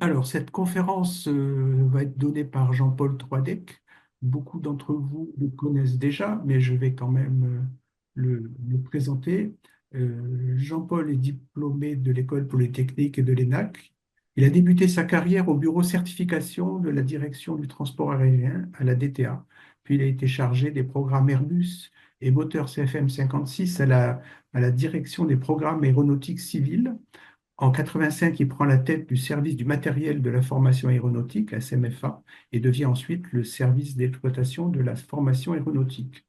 Alors, cette conférence va être donnée par Jean-Paul Troidec. Beaucoup d'entre vous le connaissent déjà, mais je vais quand même le présenter. Jean-Paul est diplômé de l'École polytechnique et de l'ENAC. Il a débuté sa carrière au bureau certification de la direction du transport aérien à la DTA. Puis il a été chargé des programmes Airbus et moteurs CFM 56 à la direction des programmes aéronautiques civils. En 85, il prend la tête du service du matériel de la formation aéronautique, SMFA, et devient ensuite le service d'exploitation de la formation aéronautique.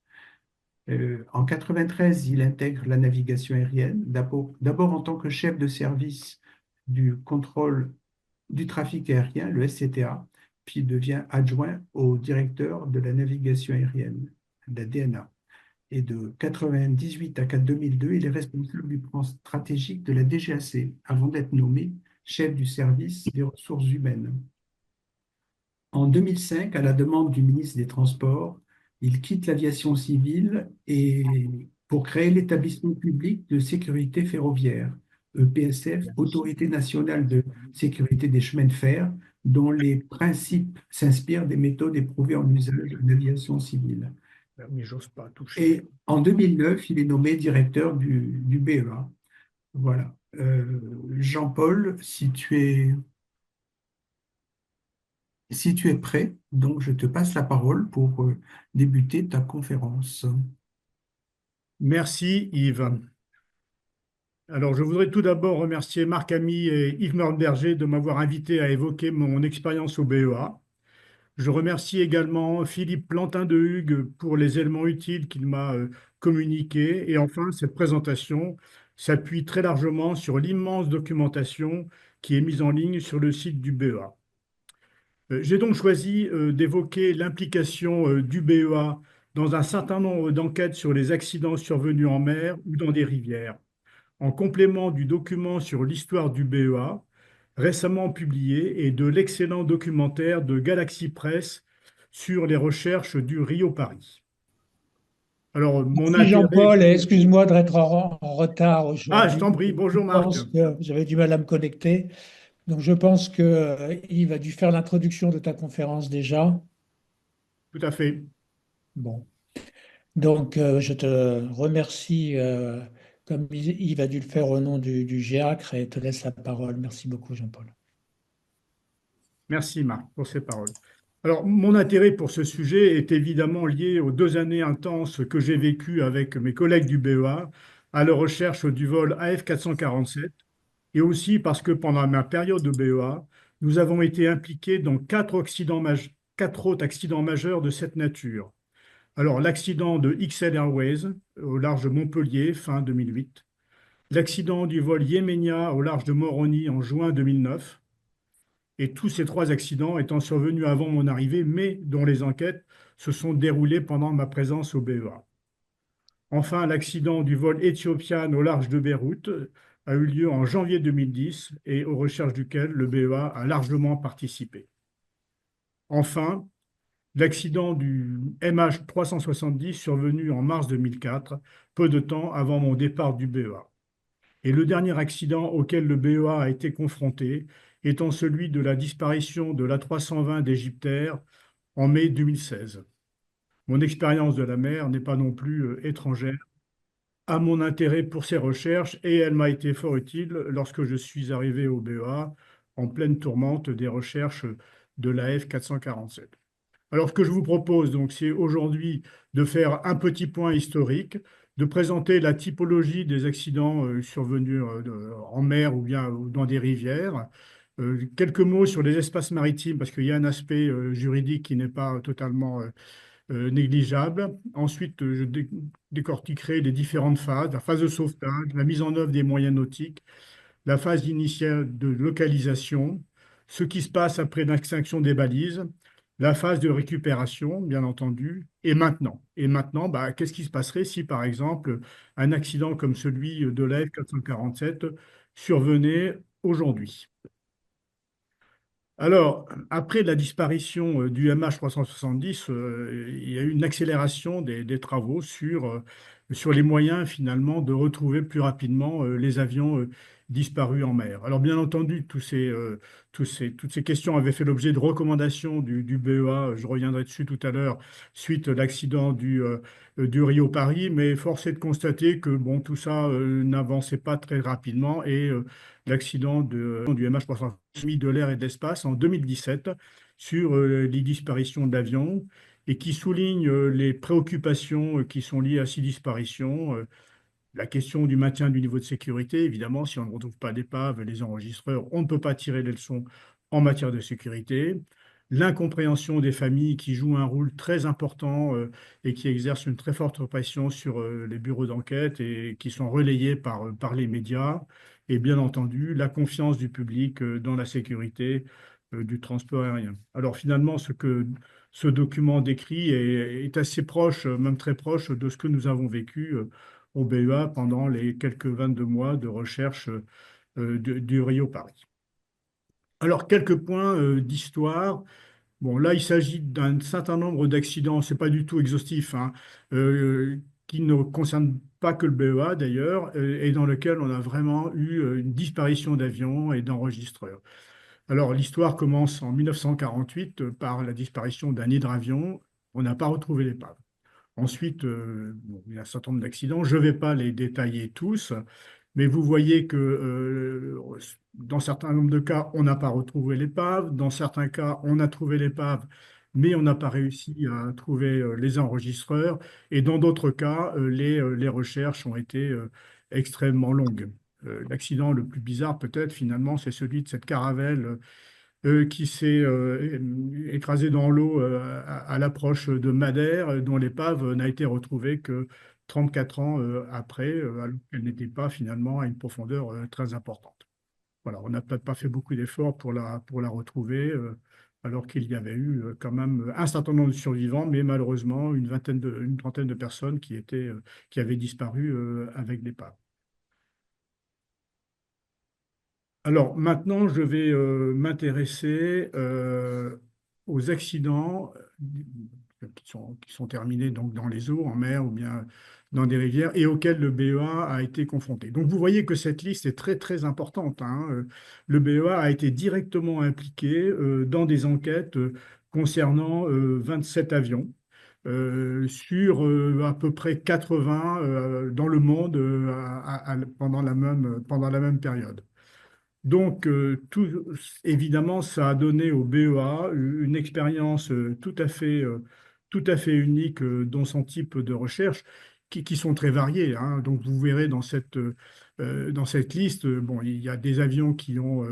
En 93, il intègre la navigation aérienne, d'abord en tant que chef de service du contrôle du trafic aérien, le SCTA, puis devient adjoint au directeur de la navigation aérienne, la DNA. Et de 98 à 2002, il est responsable du plan stratégique de la DGAC avant d'être nommé chef du service des ressources humaines. En 2005, à la demande du ministre des Transports, il quitte l'aviation civile et pour créer l'établissement public de sécurité ferroviaire, EPSF, Autorité nationale de sécurité des chemins de fer, dont les principes s'inspirent des méthodes éprouvées en usage en aviation civile. Mais j'ose pas toucher. Et en 2009, il est nommé directeur du BEA. Voilà. Jean-Paul, si tu es prêt, donc je te passe la parole pour débuter ta conférence. Merci Yves. Alors, je voudrais tout d'abord remercier Marc Ami et Yves Nordberger de m'avoir invité à évoquer mon expérience au BEA. Je remercie également Philippe Plantin de Hugues pour les éléments utiles qu'il m'a communiqués. Et enfin, cette présentation s'appuie très largement sur l'immense documentation qui est mise en ligne sur le site du BEA. J'ai donc choisi d'évoquer l'implication du BEA dans un certain nombre d'enquêtes sur les accidents survenus en mer ou dans des rivières, en complément du document sur l'histoire du BEA, récemment publié, et de l'excellent documentaire de Galaxy Press sur les recherches du Rio-Paris. Alors, mon Merci intérêt... Jean-Paul, et excuse-moi d'être en retard Ah, je aujourd'hui. t'en prie, Je bonjour Marc. pense que j'avais du mal à me connecter. Donc je pense que Yves a dû faire l'introduction de ta conférence déjà. Tout à fait. Bon. Donc je te remercie comme Yves a dû le faire au nom du GIACRE et te laisse la parole. Merci beaucoup Jean-Paul. Merci Marc pour ces paroles. Alors, mon intérêt pour ce sujet est évidemment lié aux 2 années intenses que j'ai vécues avec mes collègues du BEA à la recherche du vol AF447 et aussi parce que pendant ma période de BEA, nous avons été impliqués dans 4 autres accidents majeurs de cette nature. Alors, l'accident de XL Airways au large de Montpellier fin 2008, l'accident du vol Yéménia au large de Moroni en juin 2009, et tous ces 3 accidents étant survenus avant mon arrivée, mais dont les enquêtes se sont déroulées pendant ma présence au BEA. Enfin, l'accident du vol Ethiopian au large de Beyrouth a eu lieu en janvier 2010 et aux recherches duquel le BEA a largement participé. Enfin, l'accident du MH370 survenu en mars 2004, peu de temps avant mon départ du BEA. Et le dernier accident auquel le BEA a été confronté étant celui de la disparition de l'A320 d'Égyptaire en mai 2016. Mon expérience de la mer n'est pas non plus étrangère à mon intérêt pour ces recherches et elle m'a été fort utile lorsque je suis arrivé au BEA en pleine tourmente des recherches de l'AF 447. Alors, ce que je vous propose, donc, c'est aujourd'hui de faire un petit point historique, de présenter la typologie des accidents survenus en mer ou bien dans des rivières. Quelques mots sur les espaces maritimes, parce qu'il y a un aspect juridique qui n'est pas totalement négligeable. Ensuite, je décortiquerai les différentes phases, la phase de sauvetage, la mise en œuvre des moyens nautiques, la phase initiale de localisation, ce qui se passe après l'extinction des balises, la phase de récupération, bien entendu, et maintenant. Et maintenant, bah, qu'est-ce qui se passerait si, par exemple, un accident comme celui de la F447 survenait aujourd'hui? Alors, après la disparition du MH370, il y a eu une accélération des travaux sur les moyens finalement de retrouver plus rapidement les avions disparus en mer. Alors bien entendu, toutes ces questions avaient fait l'objet de recommandations du BEA, je reviendrai dessus tout à l'heure, suite à l'accident du Rio Paris, mais force est de constater que bon, tout ça n'avançait pas très rapidement et l'accident du MH300 de l'air et de l'espace en 2017 sur les disparitions d'avions et qui souligne les préoccupations qui sont liées à ces disparitions. La question du maintien du niveau de sécurité, évidemment, si on ne retrouve pas d'épave, les enregistreurs, on ne peut pas tirer les leçons en matière de sécurité. L'incompréhension des familles qui jouent un rôle très important et qui exercent une très forte pression sur les bureaux d'enquête et qui sont relayés par les médias. Et bien entendu, la confiance du public dans la sécurité du transport aérien. Alors finalement, ce que ce document décrit est assez proche, même très proche de ce que nous avons vécu au BEA pendant les quelques 22 mois de recherche du Rio Paris. Alors, quelques points d'histoire. Bon, là, il s'agit d'un certain nombre d'accidents, c'est pas du tout exhaustif, hein, qui ne concernent pas que le BEA d'ailleurs, et dans lequel on a vraiment eu une disparition d'avions et d'enregistreurs. Alors, l'histoire commence en 1948 par la disparition d'un hydravion. On n'a pas retrouvé l'épave. Ensuite, bon, il y a un certain nombre d'accidents. Je ne vais pas les détailler tous, mais vous voyez que dans certains nombres de cas, on n'a pas retrouvé l'épave. Dans certains cas, on a trouvé l'épave, mais on n'a pas réussi à trouver les enregistreurs. Et dans d'autres cas, les recherches ont été extrêmement longues. L'accident le plus bizarre, peut-être, finalement, c'est celui de cette caravelle qui s'est écrasé dans l'eau à l'approche de Madère, dont l'épave n'a été retrouvée que 34 ans après, alors qu'elle n'était pas finalement à une profondeur très importante. Voilà, on n'a peut-être pas fait beaucoup d'efforts pour la retrouver, alors qu'il y avait eu quand même un certain nombre de survivants, mais malheureusement une trentaine de personnes qui avaient disparu avec l'épave. Alors maintenant, je vais m'intéresser aux accidents qui sont terminés donc dans les eaux, en mer ou bien dans des rivières et auxquels le BEA a été confronté. Donc vous voyez que cette liste est très très importante, hein. Le BEA a été directement impliqué dans des enquêtes concernant 27 avions. Sur à peu près 80 dans le monde pendant la même période. Donc, évidemment, ça a donné au BEA une expérience tout à fait unique dans son type de recherche, qui sont très variées, hein. Donc, vous verrez dans cette liste, bon, il y a des avions qui ont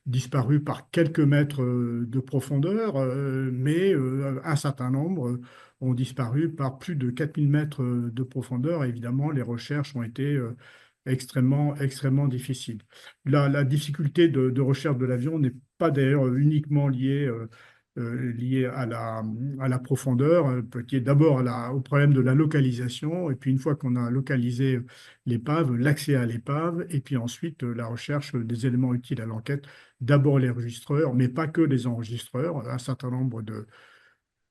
disparu par quelques mètres de profondeur, mais un certain nombre ont disparu par plus de 4000 mètres de profondeur. Évidemment, les recherches ont été extrêmement difficiles. La difficulté de recherche de l'avion n'est pas d'ailleurs uniquement liée à la profondeur, qui est d'abord au problème de la localisation, et puis une fois qu'on a localisé l'épave, l'accès à l'épave, et puis ensuite la recherche des éléments utiles à l'enquête, d'abord les enregistreurs, mais pas que les enregistreurs, un certain nombre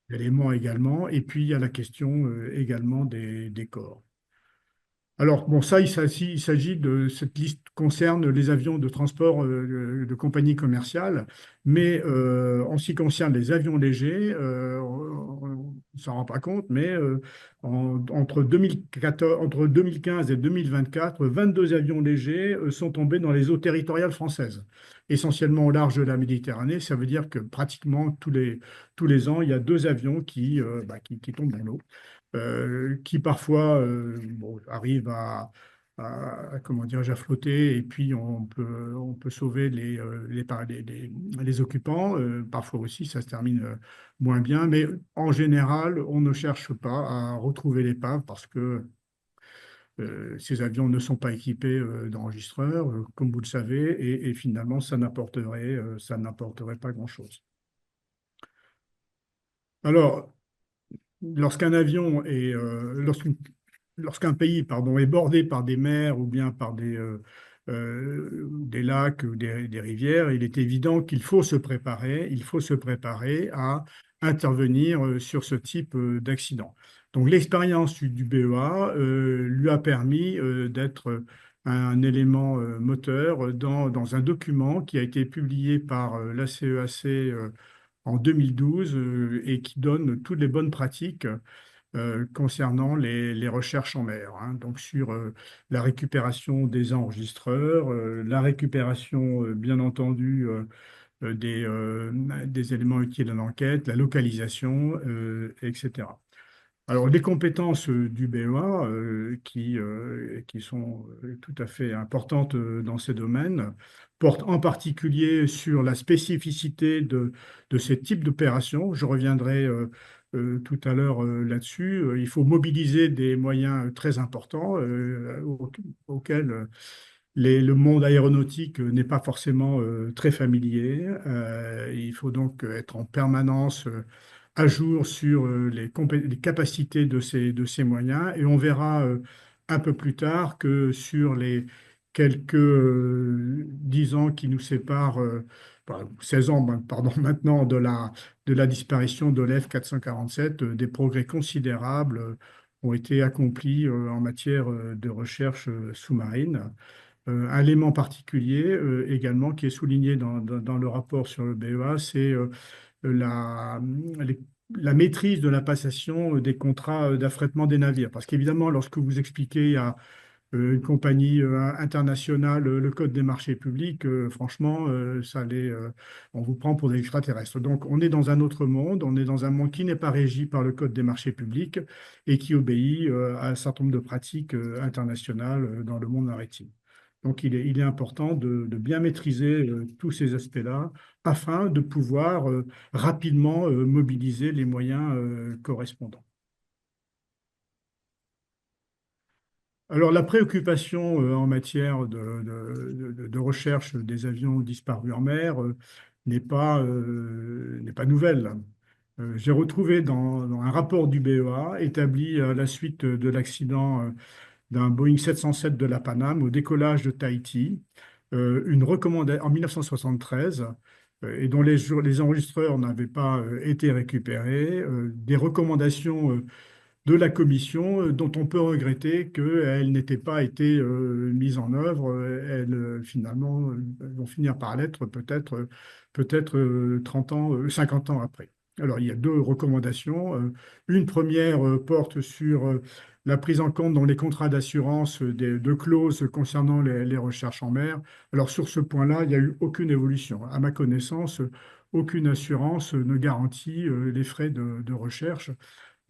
d'éléments également, et puis il y a la question également des corps. Alors, bon, ça, il s'agit de cette liste concerne les avions de transport de compagnies commerciales, mais en ce qui concerne les avions légers, on ne s'en rend pas compte, mais entre 2015 et 2024, 22 avions légers sont tombés dans les eaux territoriales françaises, essentiellement au large de la Méditerranée. Ça veut dire que pratiquement tous les ans, il y a deux avions qui tombent dans l'eau qui parfois bon, arrivent comment dirais-je, à flotter et puis on peut sauver les occupants. Parfois aussi, ça se termine moins bien, mais en général, on ne cherche pas à retrouver l'épave parce que ces avions ne sont pas équipés d'enregistreurs, comme vous le savez, et finalement, ça n'apporterait pas grand-chose. Alors, lorsqu'un avion lorsqu'un pays, pardon, est bordé par des mers ou bien par des lacs ou des rivières, il est évident il faut se préparer à intervenir sur ce type d'accident. Donc l'expérience du BEA lui a permis un élément moteur dans un document qui a été publié par la CEAC en 2012 et qui donne toutes les bonnes pratiques concernant les recherches en mer, hein. Donc sur la récupération des enregistreurs, la récupération, bien entendu, des éléments utiles à l'enquête, la localisation, etc. Alors, les compétences du BEA, qui sont tout à fait importantes dans ces domaines, portent en particulier sur la spécificité de ces types d'opérations. Je reviendrai tout à l'heure là-dessus. Il faut mobiliser des moyens très importants auxquels le monde aéronautique n'est pas forcément très familier. Il faut donc être en permanence à jour sur les capacités de ces moyens. Et on verra un peu plus tard que sur les quelques 10 ans qui nous séparent, 16 ans, pardon, maintenant de la disparition de l'F-447, des progrès considérables ont été accomplis en matière de recherche sous-marine. Un élément particulier également qui est souligné dans le rapport sur le BEA, c'est la, les- la maîtrise de la passation des contrats d'affrètement des navires. Parce qu'évidemment, lorsque vous expliquez à une compagnie internationale le code des marchés publics, franchement, on vous prend pour des extraterrestres. Donc, on est dans un autre monde, on est dans un monde qui n'est pas régi par le code des marchés publics et qui obéit à un certain nombre de pratiques internationales dans le monde maritime. Donc, il est important de bien maîtriser tous ces aspects-là afin de pouvoir rapidement mobiliser les moyens correspondants. Alors, la préoccupation en matière de recherche des avions disparus en mer n'est pas nouvelle. J'ai retrouvé dans un rapport du BEA établi à la suite de l'accident d'un Boeing 707 de la Paname au décollage de Tahiti, une recommandation en 1973 et dont les enregistreurs n'avaient pas été récupérés, des recommandations de la commission dont on peut regretter qu'elles n'aient pas été mises en œuvre. Finalement, vont finir par l'être peut-être 30 ans, 50 ans après. Alors, il y a deux recommandations. Une première porte sur la prise en compte dans les contrats d'assurance de clauses concernant les recherches en mer. Alors, sur ce point-là, il n'y a eu aucune évolution. À ma connaissance, aucune assurance ne garantit les frais de recherche,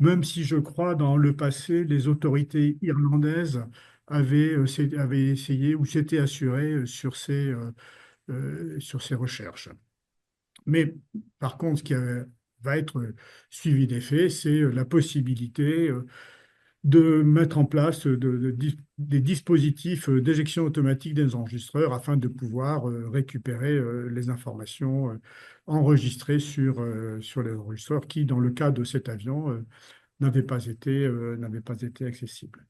même si je crois dans le passé, les autorités irlandaises avaient essayé ou s'étaient assurées sur ces recherches. Mais par contre, va être suivi des faits, c'est la possibilité de mettre en place des dispositifs d'éjection automatique des enregistreurs afin de pouvoir récupérer les informations enregistrées sur les enregistreurs qui, dans le cas de cet avion, n'avaient pas été accessibles.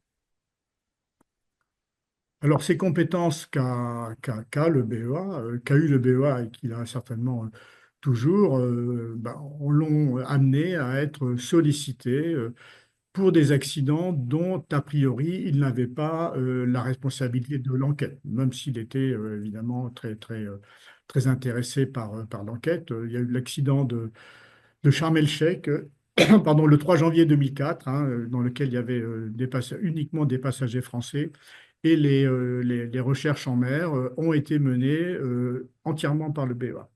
Alors, ces compétences qu'a le BEA, qu'a eu le BEA et qu'il a certainement toujours, on l'ont amené à être sollicité pour des accidents dont, a priori, il n'avait pas la responsabilité de l'enquête, même s'il était évidemment très intéressé par l'enquête. Il y a eu l'accident de Sharm el-Sheikh, pardon, le 3 janvier 2004, hein, dans lequel il y avait uniquement des passagers français. Et les recherches en mer ont été menées entièrement par le BEA.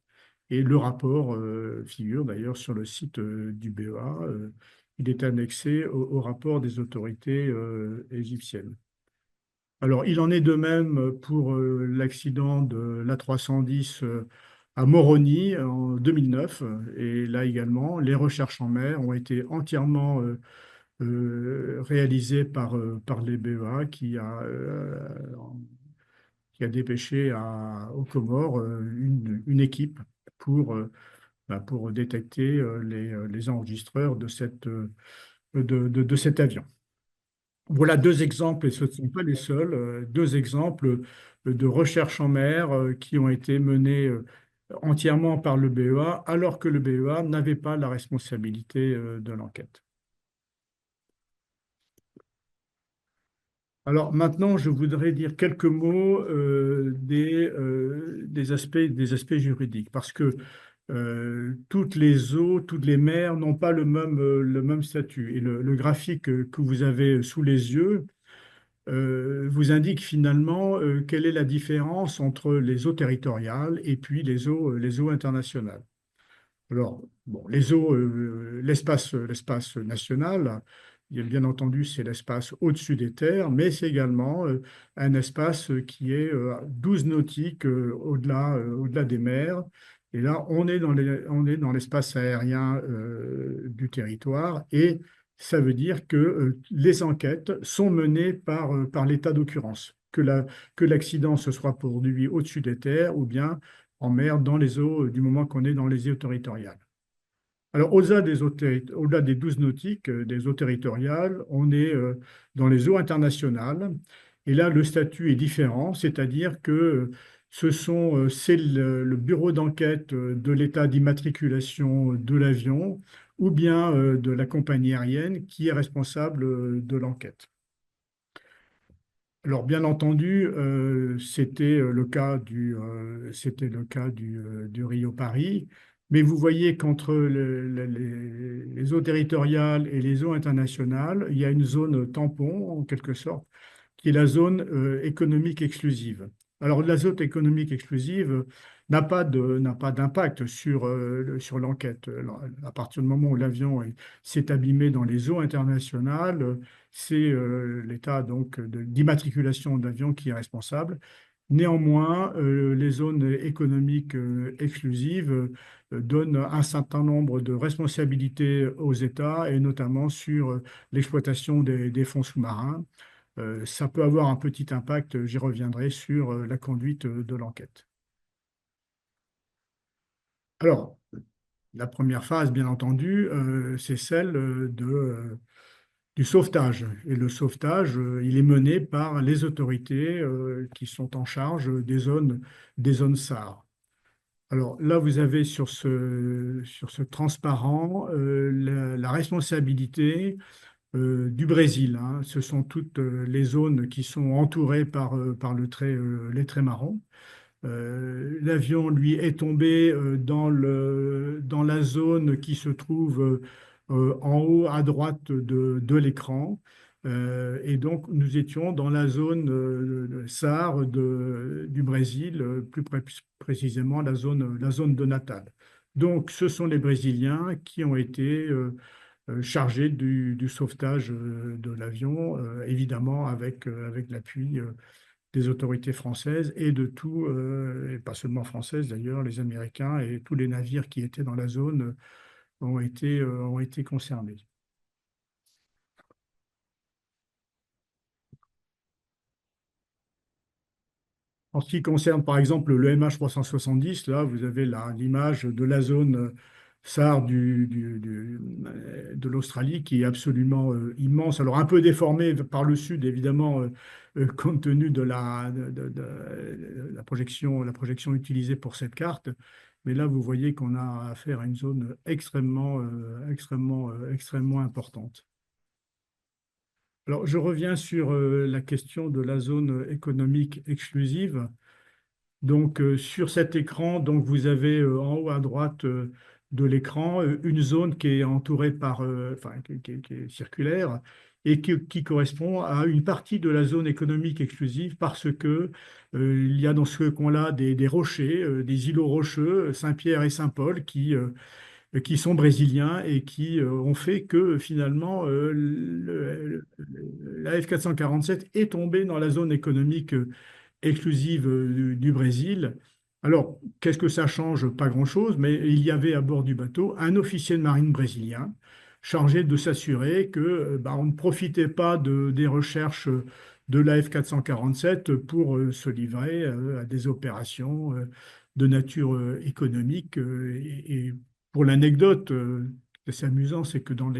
Et le rapport figure d'ailleurs sur le site du BEA. Il est annexé au rapport des autorités égyptiennes. Alors, il en est de même pour l'accident de l'A310 à Moroni en 2009. Et là également, les recherches en mer ont été entièrement réalisées par les BEA qui a dépêché aux Comores une équipe pour, pour détecter les enregistreurs de cet avion. Voilà deux exemples, et ce ne sont pas les seuls, deux exemples de recherche en mer qui ont été menés entièrement par le BEA, alors que le BEA n'avait pas la responsabilité de l'enquête. Alors maintenant, je voudrais dire quelques mots des aspects juridiques, parce que toutes les eaux, toutes les mers n'ont pas le même statut. Et le graphique que vous avez sous les yeux vous indique finalement quelle est la différence entre les eaux territoriales et puis les eaux internationales. Alors, bon, l'espace national, bien entendu, c'est l'espace au-dessus des terres, mais c'est également un espace qui est 12 nautiques au-delà des mers. Et là, on est dans l'espace aérien du territoire et ça veut dire que les enquêtes sont menées par l'état d'occurrence, que l'accident se soit produit au-dessus des terres ou bien en mer dans les eaux du moment qu'on est dans les eaux territoriales. Alors, au-delà des 12 nautiques, des eaux territoriales, on est dans les eaux internationales. Et là, le statut est différent, c'est-à-dire que c'est le bureau d'enquête de l'état d'immatriculation de l'avion ou bien de la compagnie aérienne qui est responsable de l'enquête. Alors, bien entendu, c'était le cas du Rio-Paris, mais vous voyez qu'entre les eaux territoriales et les eaux internationales, il y a une zone tampon, en quelque sorte, qui est la zone économique exclusive. Alors, la zone économique exclusive n'a pas d'impact sur l'enquête. Alors, à partir du moment où l'avion s'est abîmé dans les eaux internationales, c'est l'état donc d'immatriculation de l'avion qui est responsable. Néanmoins, les zones économiques exclusives donnent un certain nombre de responsabilités aux États et notamment sur l'exploitation des fonds sous-marins. Ça peut avoir un petit impact, j'y reviendrai, sur la conduite de l'enquête. Alors, la première phase, bien entendu, c'est celle du sauvetage. Et le sauvetage, il est mené par les autorités qui sont en charge des zones SAR. Alors là, vous avez sur ce transparent la responsabilité du Brésil, hein. Ce sont toutes les zones qui sont entourées par les traits marrons. L'avion, lui, est tombé dans la zone qui se trouve en haut à droite de l'écran. Et donc, nous étions dans la zone SAR du Brésil, précisément la zone de Natal. Donc, ce sont les Brésiliens qui ont été chargés du sauvetage de l'avion, évidemment avec l'appui des autorités françaises et de tout, et pas seulement françaises d'ailleurs, les Américains et tous les navires qui étaient dans la zone ont été concernés. En ce qui concerne par exemple le MH370, là vous avez l'image de la zone SAR de l'Australie qui est absolument immense. Alors un peu déformée par le sud évidemment compte tenu de la projection utilisée pour cette carte. Mais là vous voyez qu'on a affaire à une zone extrêmement importante. Alors, je reviens sur la question de la zone économique exclusive. Donc, sur cet écran, donc, vous avez en haut à droite de l'écran une zone qui est entourée enfin, qui est circulaire et qui correspond à une partie de la zone économique exclusive parce que il y a dans ce coin-là des rochers, des îlots rocheux, Saint-Pierre et Saint-Paul, qui sont brésiliens et qui ont fait que finalement la F-447 est tombée dans la zone économique exclusive du Brésil. Alors, qu'est-ce que ça change? Pas grand-chose, mais il y avait à bord du bateau un officier de marine brésilien chargé de s'assurer que on ne profitait pas des recherches de la F-447 pour se livrer à des opérations de nature économique. Et pour l'anecdote, c'est amusant, c'est que dans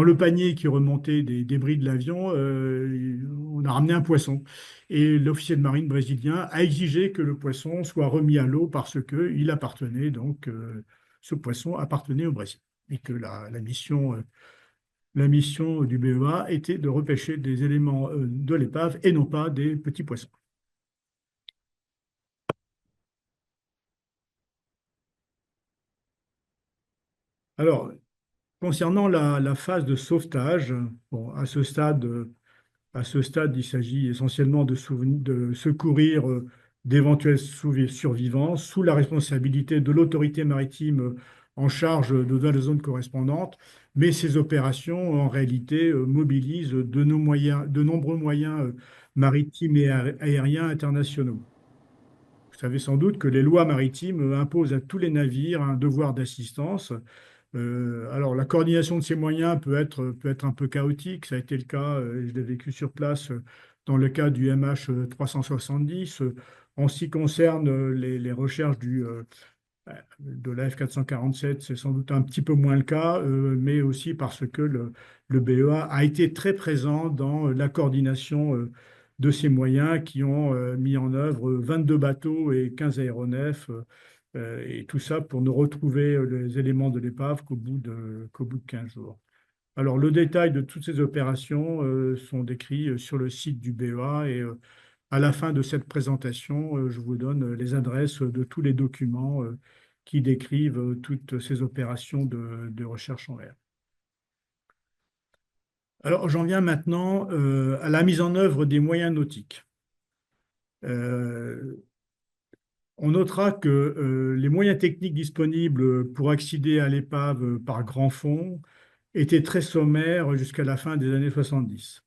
le panier qui remontait des débris de l'avion, on a ramené un poisson. Et l'officier de marine brésilien a exigé que le poisson soit remis à l'eau parce que il appartenait donc, ce poisson appartenait au Brésil. Et que la mission la mission du BEA était de repêcher des éléments de l'épave et non pas des petits poissons. Alors, concernant la phase de sauvetage, bon, à ce stade, il s'agit essentiellement de secourir d'éventuels survivants sous la responsabilité de l'autorité maritime en charge de la zone correspondante. Mais ces opérations, en réalité, mobilisent de nombreux moyens maritimes et aériens internationaux. Vous savez sans doute que les lois maritimes imposent à tous les navires un devoir d'assistance. Alors, la coordination de ces moyens peut être un peu chaotique. Ça a été le cas, je l'ai vécu sur place dans le cas du MH 370. En ce qui concerne les recherches de la F447, c'est sans doute un petit peu moins le cas, mais aussi parce que le BEA a été très présent dans la coordination de ces moyens qui ont mis en œuvre 22 bateaux et 15 aéronefs, et tout ça pour ne retrouver les éléments de l'épave qu'au bout de 15 jours. Alors, le détail de toutes ces opérations sont décrits sur le site du BEA et à la fin de cette présentation, je vous donne les adresses de tous les documents qui décrivent toutes ces opérations de recherche en mer. Alors, j'en viens maintenant à la mise en œuvre des moyens nautiques. Euh, on notera que les moyens techniques disponibles pour accéder à l'épave par grand fond étaient très sommaires jusqu'à la fin des années 70.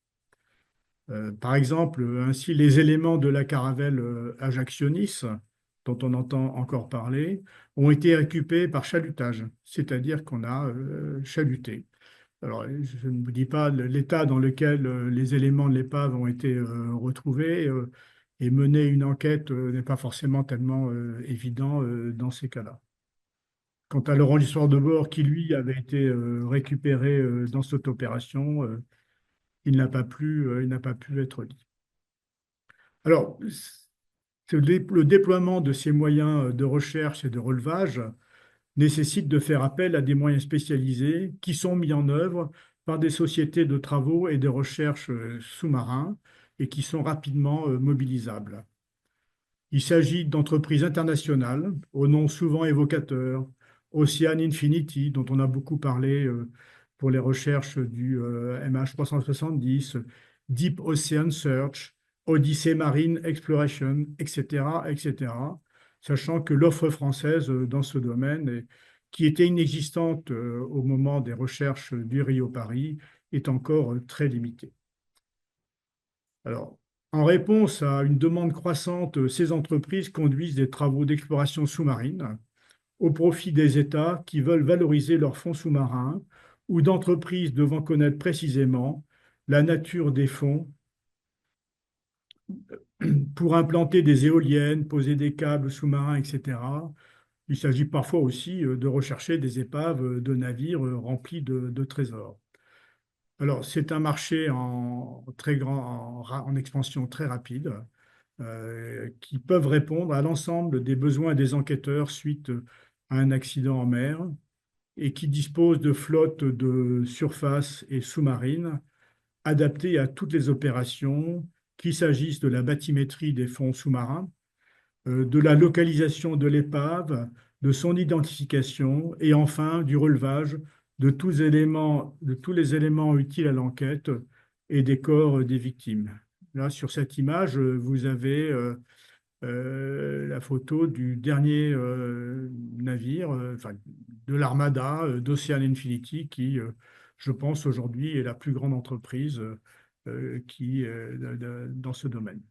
Par exemple, ainsi, les éléments de la caravelle Ajaccionis, dont on entend encore parler, ont été récupérés par chalutage, c'est-à-dire qu'on a chaluté. Alors, je ne vous dis pas l'état dans lequel les éléments de l'épave ont été retrouvés, et mener une enquête n'est pas forcément tellement évident dans ces cas-là. Quant à l'enregistreur de bord qui, lui, avait été récupéré dans cette opération, il n'a pas pu être lié. Alors, le déploiement de ces moyens de recherche et de relevage nécessite de faire appel à des moyens spécialisés qui sont mis en œuvre par des sociétés de travaux et de recherche sous-marins et qui sont rapidement mobilisables. Il s'agit d'entreprises internationales, aux noms souvent évocateurs, Ocean Infinity, dont on a beaucoup parlé pour les recherches du MH370, Deep Ocean Search, Odyssey Marine Exploration, etc., etc., sachant que l'offre française dans ce domaine, qui était inexistante au moment des recherches du Rio Paris, est encore très limitée. Alors, en réponse à une demande croissante, ces entreprises conduisent des travaux d'exploration sous-marine au profit des États qui veulent valoriser leurs fonds sous-marins ou d'entreprises devant connaître précisément la nature des fonds pour implanter des éoliennes, poser des câbles sous-marins, etc. Il s'agit parfois aussi de rechercher des épaves de navires remplis de trésors. Alors, c'est un marché en expansion très rapide, qui peuvent répondre à l'ensemble des besoins des enquêteurs suite à un accident en mer et qui disposent de flottes de surface et sous-marines adaptées à toutes les opérations, qu'il s'agisse de la bathymétrie des fonds sous-marins, de la localisation de l'épave, de son identification et enfin du relevage de tous les éléments utiles à l'enquête et des corps des victimes. Là, sur cette image, vous avez la photo du dernier navire, enfin, de l'armada d'Ocean Infinity, qui, je pense, aujourd'hui est la plus grande entreprise dans ce domaine.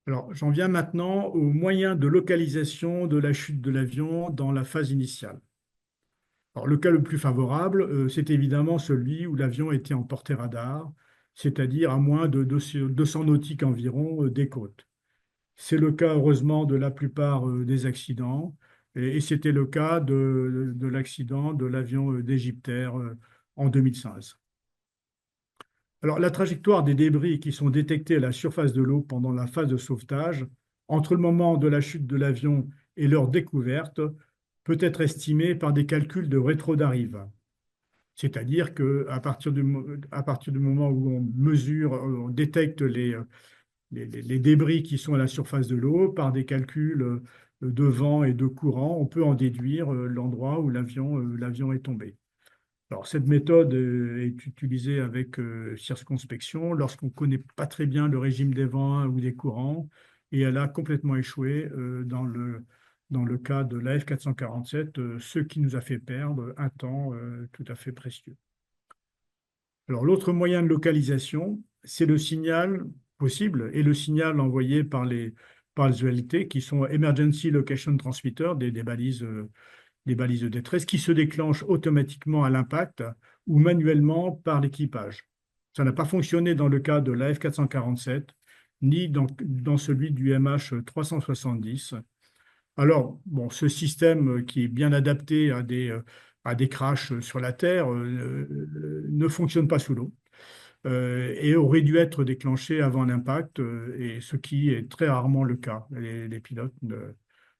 Alors, j'en viens maintenant aux moyens de localisation de la chute de l'avion dans la phase initiale. Alors, le cas le plus favorable, c'est évidemment celui où l'avion était en portée radar, c'est-à-dire à moins de 200 nautiques environ des côtes. C'est le cas, heureusement, de la plupart des accidents, et c'était le cas de l'accident de l'avion d'Égyptair en 2016. Alors, la trajectoire des débris qui sont détectés à la surface de l'eau pendant la phase de sauvetage entre le moment de la chute de l'avion et leur découverte peut être estimé par des calculs de rétro-dérive. C'est-à-dire à partir du moment où on mesure, on détecte les débris qui sont à la surface de l'eau, par des calculs de vent et de courant, on peut en déduire l'endroit où l'avion est tombé. Alors, cette méthode est utilisée avec circonspection lorsqu'on ne connaît pas très bien le régime des vents ou des courants, et elle a complètement échoué dans le cas de la l'AF447, ce qui nous a fait perdre un temps tout à fait précieux. Alors, l'autre moyen de localisation, c'est le signal possible et le signal envoyé par les ELT, qui sont Emergency Location Transmitter, des balises de détresse qui se déclenchent automatiquement à l'impact ou manuellement par l'équipage. Ça n'a pas fonctionné dans le cas de l'AF447, ni dans celui du MH370. Alors, bon, ce système qui est bien adapté à des crashs sur la Terre ne fonctionne pas sous l'eau et aurait dû être déclenché avant l'impact, et ce qui est très rarement le cas. Les pilotes,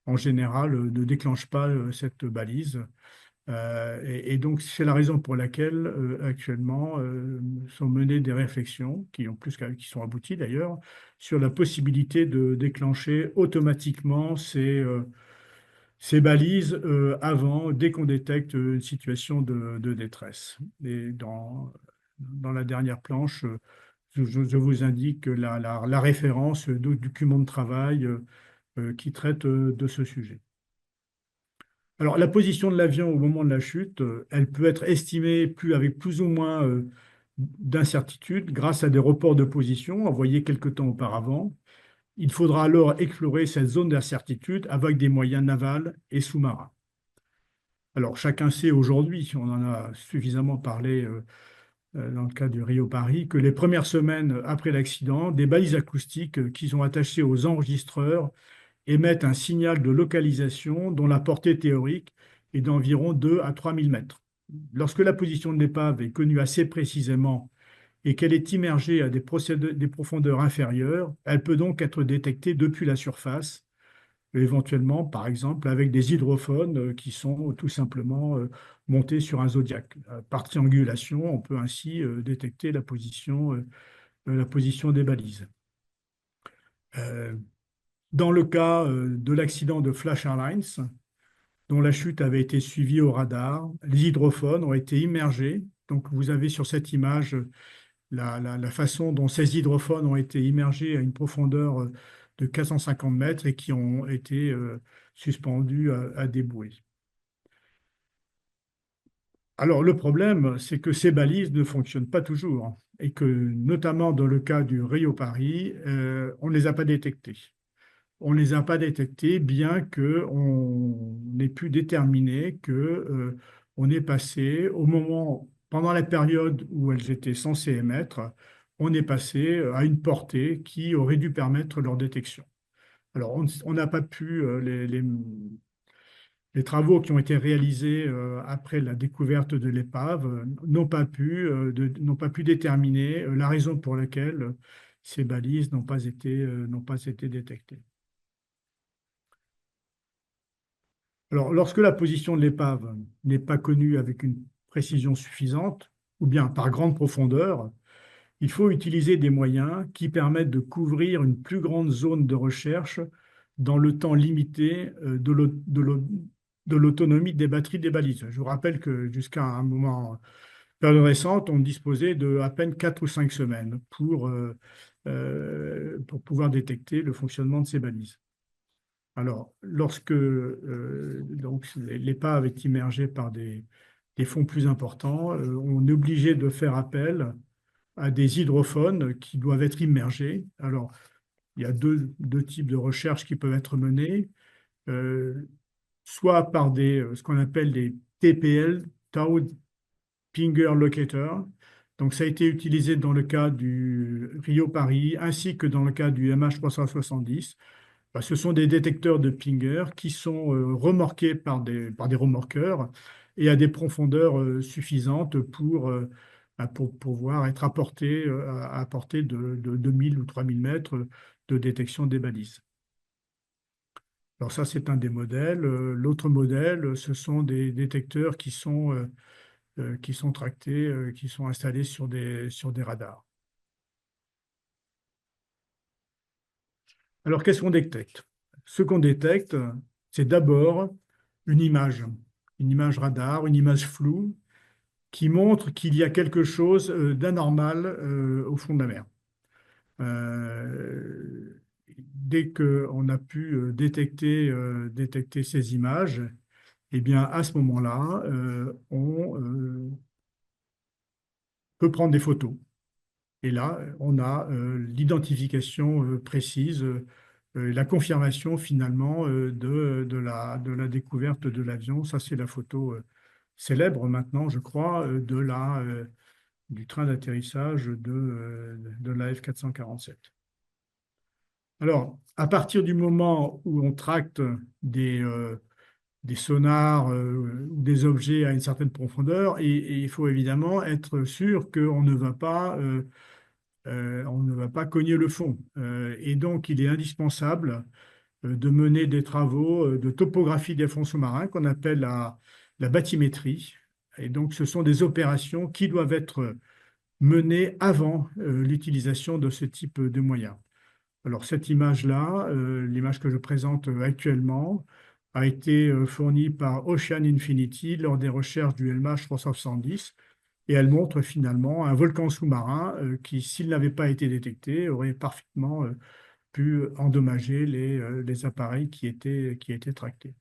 en général, ne déclenchent pas cette balise. Et donc, c'est la raison pour laquelle, actuellement, sont menées des réflexions, qui sont abouties d'ailleurs, sur la possibilité de déclencher automatiquement ces balises dès qu'on détecte une situation de détresse. Et dans la dernière planche, je vous indique la référence du document de travail qui traite de ce sujet. Alors, la position de l'avion au moment de la chute, elle peut être estimée avec plus ou moins d'incertitude grâce à des reports de position envoyés quelque temps auparavant. Il faudra alors explorer cette zone d'incertitude avec des moyens navals et sous-marins. Alors, chacun sait aujourd'hui, on en a suffisamment parlé dans le cas du Rio-Paris, que les premières semaines après l'accident, des balises acoustiques qui sont attachées aux enregistreurs émettent un signal de localisation dont la portée théorique est d'environ 2 à 3 000 mètres. Lorsque la position de l'épave est connue assez précisément et qu'elle est immergée à des profondeurs inférieures, elle peut donc être détectée depuis la surface, éventuellement, par exemple, avec des hydrophones qui sont tout simplement montés sur un Zodiac. Par triangulation, on peut ainsi détecter la position des balises. Dans le cas de l'accident de Flash Airlines, dont la chute avait été suivie au radar, les hydrophones ont été immergés. Donc, vous avez sur cette image la façon dont ces hydrophones ont été immergés à une profondeur de 450 mètres et qui ont été suspendus à des bouées. Alors, le problème, c'est que ces balises ne fonctionnent pas toujours et que, notamment dans le cas du Rio-Paris, on ne les a pas détectées. On ne les a pas détectées, bien qu'on ait pu déterminer que on est passé pendant la période où elles étaient censées émettre, on est passé à une portée qui aurait dû permettre leur détection. Alors, on n'a pas pu, les travaux qui ont été réalisés après la découverte de l'épave n'ont pas pu déterminer la raison pour laquelle ces balises n'ont pas été détectées. Alors, lorsque la position de l'épave n'est pas connue avec une précision suffisante, ou bien par grande profondeur, il faut utiliser des moyens qui permettent de couvrir une plus grande zone de recherche dans le temps limité de l'autonomie des batteries des balises. Je vous rappelle que jusqu'à un période récente, on disposait de à peine 4 ou 5 semaines pour pouvoir détecter le fonctionnement de ces balises. Alors, lorsque l'épave est immergée par des fonds plus importants, on est obligé de faire appel à des hydrophones qui doivent être immergés. Alors, il y a deux types de recherches qui peuvent être menées, soit par ce qu'on appelle des TPL, Towed Pinger Locator. Donc, ça a été utilisé dans le cas du Rio-Paris ainsi que dans le cas du MH370. Ce sont des détecteurs de pinger qui sont remorqués par des remorqueurs et à des profondeurs suffisantes pour pouvoir être à portée de 2000 ou 3000 mètres de détection des balises. Alors ça, c'est un des modèles. L'autre modèle, ce sont des détecteurs qui sont tractés, qui sont installés sur des radars. Alors, qu'est-ce qu'on détecte? Ce qu'on détecte, c'est d'abord une image radar, une image floue, qui montre qu'il y a quelque chose d'anormal au fond de la mer. Dès qu'on a pu détecter ces images, eh bien, à ce moment-là, on peut prendre des photos. Et là, on a l'identification précise, la confirmation finalement de la découverte de l'avion. Ça, c'est la photo célèbre maintenant, je crois, du train d'atterrissage de la F-447. Alors, à partir du moment où on tracte des sonars ou des objets à une certaine profondeur, et il faut évidemment être sûr qu'on ne va pas on ne va pas cogner le fond. Et donc, il est indispensable de mener des travaux de topographie des fonds sous-marins qu'on appelle la bathymétrie. Et donc, ce sont des opérations qui doivent être menées avant l'utilisation de ce type de moyens. Alors, cette image-là, l'image que je présente actuellement, a été fournie par Ocean Infinity lors des recherches du LMH 370 et elle montre finalement un volcan sous-marin qui, s'il n'avait pas été détecté, aurait parfaitement pu endommager les appareils qui étaient tractés.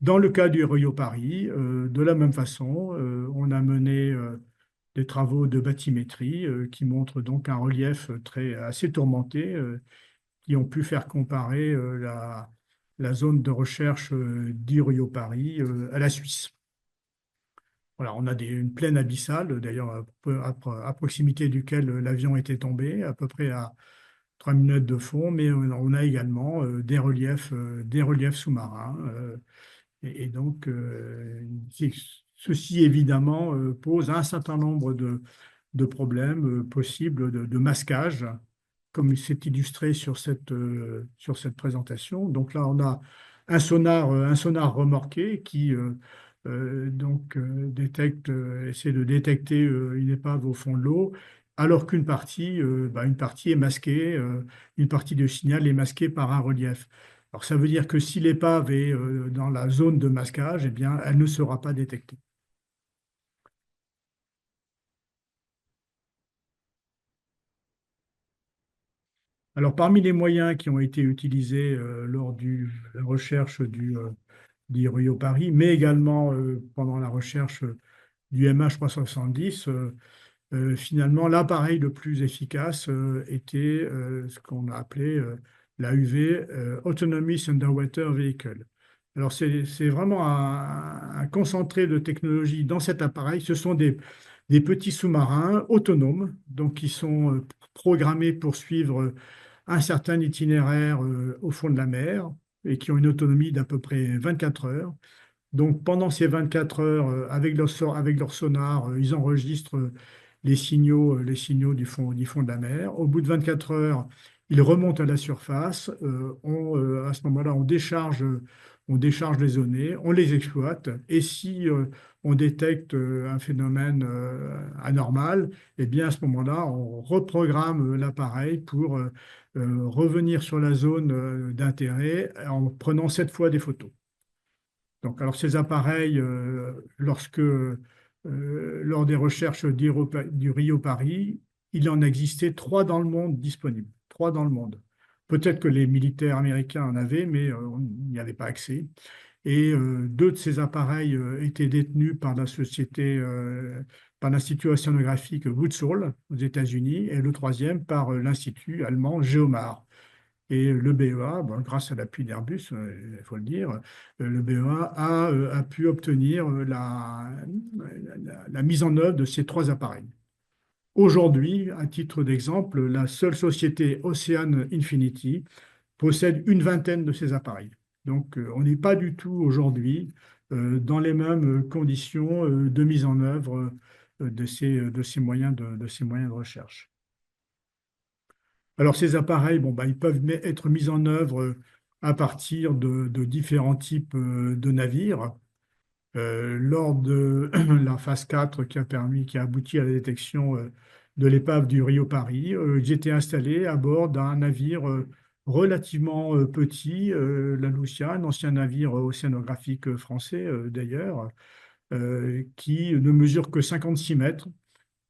Dans le cas du Rio Paris, de la même façon, on a mené des travaux de bathymétrie qui montrent donc un relief assez tourmenté, qui ont pu faire comparer la zone de recherche d'Rio Paris à la Suisse. Voilà, on a une plaine abyssale, d'ailleurs à proximité duquel l'avion était tombé, à peu près à 3 minutes de fond, mais on a également des reliefs sous-marins. Et donc, ceci évidemment pose un certain nombre de problèmes possibles de masquage, comme c'est illustré sur cette présentation. Donc là, on a un sonar remorqué qui essaie de détecter une épave au fond de l'eau, alors une partie est masquée, une partie du signal est masquée par un relief. Alors ça veut dire que si l'épave est dans la zone de masquage, eh bien, elle ne sera pas détectée. Alors, parmi les moyens qui ont été utilisés lors de la recherche du Rio Paris, mais également pendant la recherche du MH370, finalement, l'appareil le plus efficace était ce qu'on a appelé la l'AUV, Autonomous Underwater Vehicle. Alors, c'est vraiment un concentré de technologie dans cet appareil. Ce sont des petits sous-marins autonomes, donc qui sont programmés pour suivre un certain itinéraire au fond de la mer et qui ont une autonomie d'à peu près 24 heures. Donc pendant ces 24 heures, avec leur sonar, ils enregistrent les signaux du fond de la mer. Au bout de 24 heures, ils remontent à la surface. À ce moment-là, on décharge les données, on les exploite. Et si on détecte un phénomène anormal, eh bien à ce moment-là, on reprogramme l'appareil pour revenir sur la zone d'intérêt en prenant cette fois des photos. Donc, alors ces appareils, lors des recherches du Rio Paris, il en existait 3 dans le monde disponibles. 3 dans le monde. Peut-être que les militaires américains en avaient, mais on n'y avait pas accès. Et 2 de ces appareils étaient détenus par par l'Institut océanographique Woodsole aux États-Unis, et le troisième par l'Institut allemand Geomar. Et le BEA, bon, grâce à l'appui d'Airbus, il faut le dire, le BEA a pu obtenir la mise en œuvre de ces 3 appareils. Aujourd'hui, à titre d'exemple, la seule société Ocean Infinity possède une vingtaine de ces appareils. Donc, on n'est pas du tout aujourd'hui dans les mêmes conditions de mise en œuvre de ces moyens de ces moyens de recherche. Alors, ces appareils, bon, bah, ils peuvent être mis en œuvre à partir de différents types de navires. Lors de la phase 4 qui a abouti à la détection de l'épave du Rio Paris, j'ai été installé à bord d'un navire relativement petit, la Lucia, un ancien navire océanographique français d'ailleurs, qui ne mesure que 56 mètres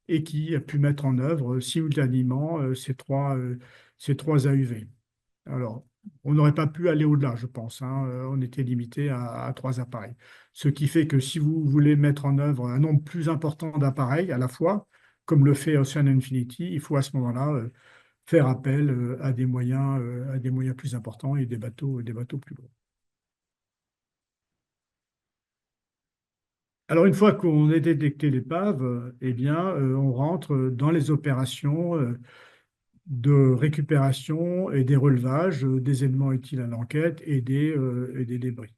et qui a pu mettre en œuvre simultanément ces trois AUV. Alors, on n'aurait pas pu aller au-delà, je pense, hein. On était limité à 3 appareils. Ce qui fait que si vous voulez mettre en œuvre un nombre plus important d'appareils à la fois, comme le fait Ocean Infinity, il faut à ce moment-là faire appel à des moyens plus importants et des bateaux plus gros. Alors, une fois qu'on a détecté l'épave, eh bien, on rentre dans les opérations de récupération et des relevages des éléments utiles à l'enquête et des débris.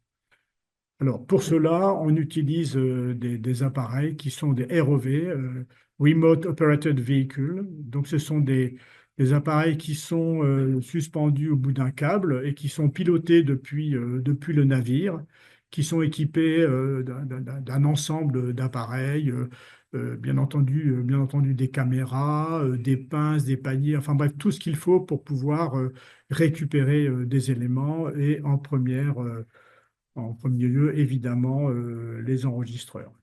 Alors, pour cela, on utilise des appareils qui sont des ROV, Remote Operated Vehicle. Donc, ce sont des appareils qui sont suspendus au bout d'un câble et qui sont pilotés depuis le navire, qui sont équipés d'un ensemble d'appareils, bien entendu des caméras, des pinces, des paniers, enfin bref, tout ce qu'il faut pour pouvoir récupérer des éléments et en premier lieu, évidemment, les enregistreurs.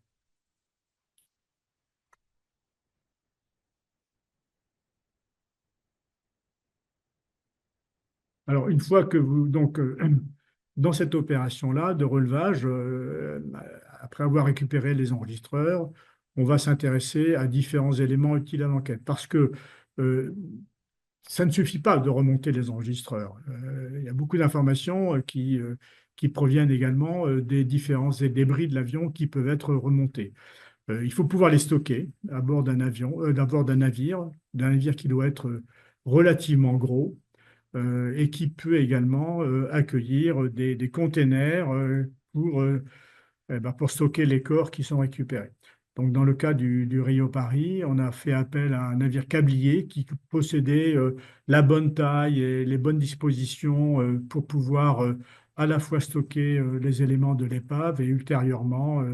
Alors, une fois que vous, donc, dans cette opération-là de relevage, après avoir récupéré les enregistreurs, on va s'intéresser à différents éléments utiles à l'enquête. Parce que euh, ça ne suffit pas de remonter les enregistreurs. Il y a beaucoup d'informations qui proviennent également des différents débris de l'avion qui peuvent être remontés. Il faut pouvoir les stocker à bord d'un avion, d'un navire qui doit être relativement gros et qui peut également accueillir des containers pour stocker les corps qui sont récupérés. Donc, dans le cas du Rio Paris, on a fait appel à un navire câblier qui possédait la bonne taille et les bonnes dispositions pour pouvoir à la fois stocker les éléments de l'épave et ultérieurement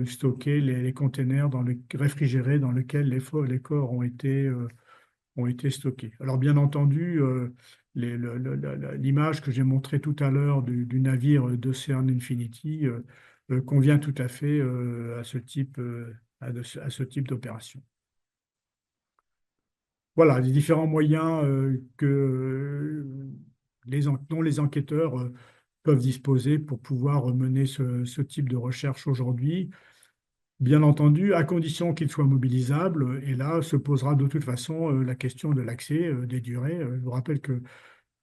stocker les containers réfrigérés dans lesquels les corps ont été stockés. Alors, bien entendu, l'image que j'ai montrée tout à l'heure du navire d'Ocean Infinity convient tout à fait à ce type d'opération. Voilà les différents moyens dont les enquêteurs peuvent disposer pour pouvoir mener ce type de recherche aujourd'hui. Bien entendu, à condition qu'ils soient mobilisables, et là se posera de toute façon la question de l'accès, des durées. Je vous rappelle que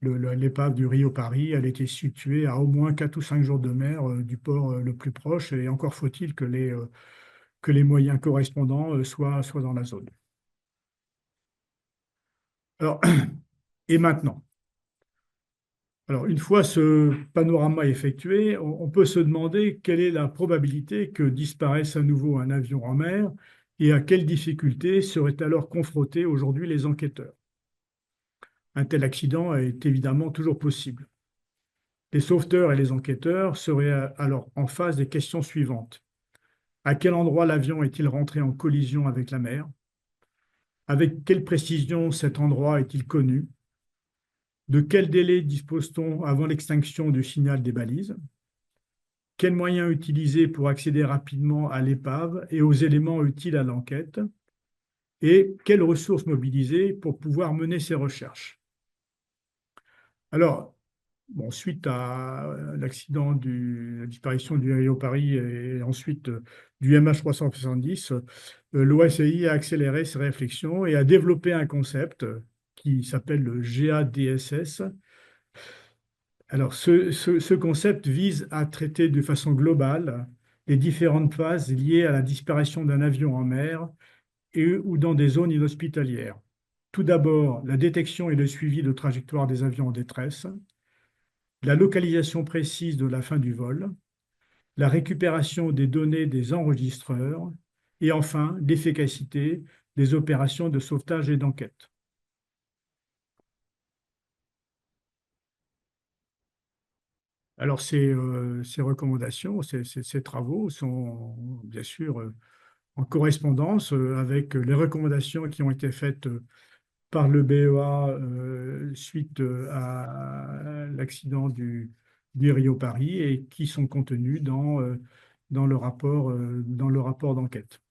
l'épave du Rio Paris, elle était située à au moins 4 ou 5 jours de mer du port le plus proche, et encore faut-il que les moyens correspondants soient dans la zone. Alors, et maintenant? Alors, une fois ce panorama effectué, on peut se demander quelle est la probabilité que disparaisse à nouveau un avion en mer et à quelles difficultés seraient alors confrontés aujourd'hui les enquêteurs. Un tel accident est évidemment toujours possible. Les sauveteurs et les enquêteurs seraient alors en face des questions suivantes. À quel endroit l'avion est-il rentré en collision avec la mer? Avec quelle précision cet endroit est-il connu? De quel délai dispose-t-on avant l'extinction du signal des balises? Quels moyens utiliser pour accéder rapidement à l'épave et aux éléments utiles à l'enquête? Et quelles ressources mobiliser pour pouvoir mener ces recherches? Alors, bon, suite à la disparition du Rio Paris et ensuite du MH370, l'OSI a accéléré ses réflexions et a développé un concept qui s'appelle le GADSS. Alors, ce concept vise à traiter de façon globale les différentes phases liées à la disparition d'un avion en mer ou dans des zones inhospitalières. Tout d'abord, la détection et le suivi de trajectoire des avions en détresse, la localisation précise de la fin du vol, la récupération des données des enregistreurs et enfin l'efficacité des opérations de sauvetage et d'enquête. Alors, ces recommandations, ces travaux sont bien sûr en correspondance avec les recommandations qui ont été faites par le BEA suite à l'accident du Rio-Paris et qui sont contenus dans le rapport d'enquête.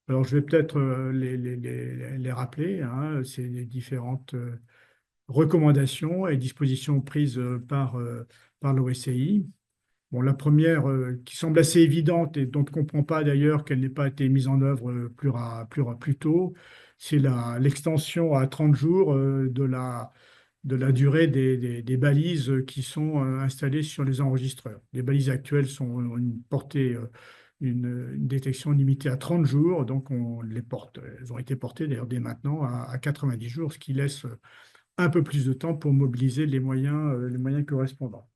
Alors, je vais peut-être les rappeler, hein, c'est les différentes recommandations et dispositions prises par l'OSCI. Bon, la première, qui semble assez évidente et dont on ne comprend pas d'ailleurs qu'elle n'ait pas été mise en œuvre plus tôt, c'est l'extension à 30 jours de la durée des balises qui sont installées sur les enregistreurs. Les balises actuelles ont une portée, une détection limitée à 30 jours, donc on les porte. Elles ont été portées d'ailleurs dès maintenant à 90 jours, ce qui laisse un peu plus de temps pour mobiliser les moyens correspondants.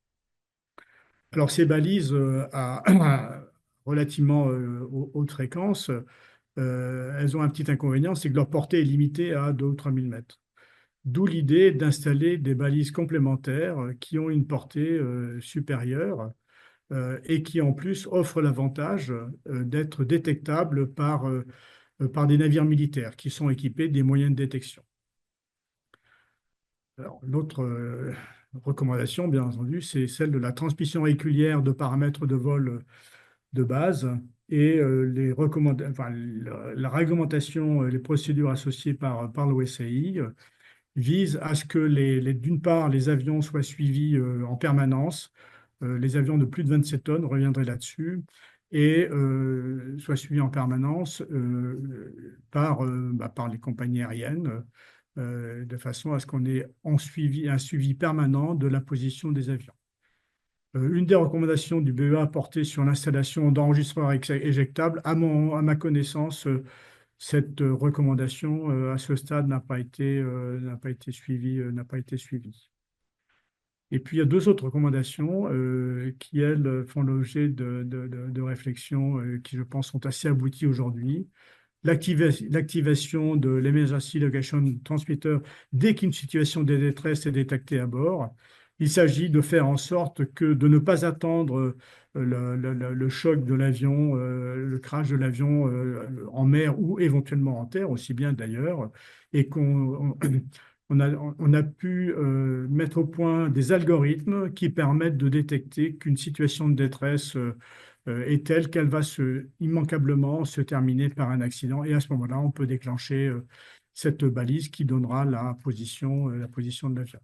Alors, ces balises à relativement haute fréquence, elles ont un petit inconvénient, c'est que leur portée est limitée à 2 ou 3 000 mètres. D'où l'idée d'installer des balises complémentaires qui ont une portée supérieure et qui en plus offrent l'avantage d'être détectables par des navires militaires qui sont équipés des moyens de détection. Alors, l'autre recommandation, bien entendu, c'est celle de la transmission régulière de paramètres de vol de base et la réglementation, les procédures associées par l'OSCI visent à ce que d'une part, les avions soient suivis en permanence. Les avions de plus de 27 tonnes, on reviendrait là-dessus, et soient suivis en permanence par les compagnies aériennes, de façon à ce qu'on ait un suivi permanent de la position des avions. Une des recommandations du BEA portait sur l'installation d'enregistreurs éjectables. À ma connaissance, cette recommandation, à ce stade, n'a pas été suivie. Et puis, il y a deux autres recommandations qui, elles, font l'objet de réflexions qui, je pense, sont assez abouties aujourd'hui. L'activation de l'Emergency Location Transmitter dès qu'une situation de détresse est détectée à bord. Il s'agit de faire en sorte de ne pas attendre le choc de l'avion, le crash de l'avion en mer ou éventuellement en terre, aussi bien d'ailleurs, et on a pu mettre au point des algorithmes qui permettent de détecter qu'une situation de détresse est telle qu'elle va immanquablement se terminer par un accident. Et à ce moment-là, on peut déclencher cette balise qui donnera la position de l'avion.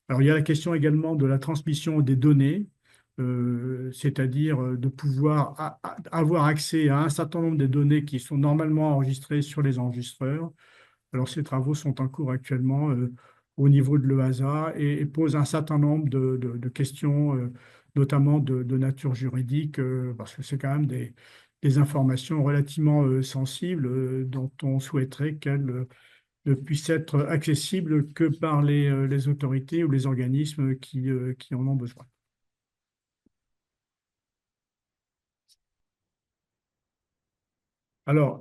Alors, il y a la question également de la transmission des données, c'est-à-dire de pouvoir avoir accès à un certain nombre de données qui sont normalement enregistrées sur les enregistreurs. Alors, ces travaux sont en cours actuellement au niveau de l'EASA et posent un certain nombre de questions, notamment de nature juridique, parce que c'est quand même des informations relativement sensibles dont on souhaiterait qu'elles ne puissent être accessibles que par les autorités ou les organismes qui en ont besoin. Alors,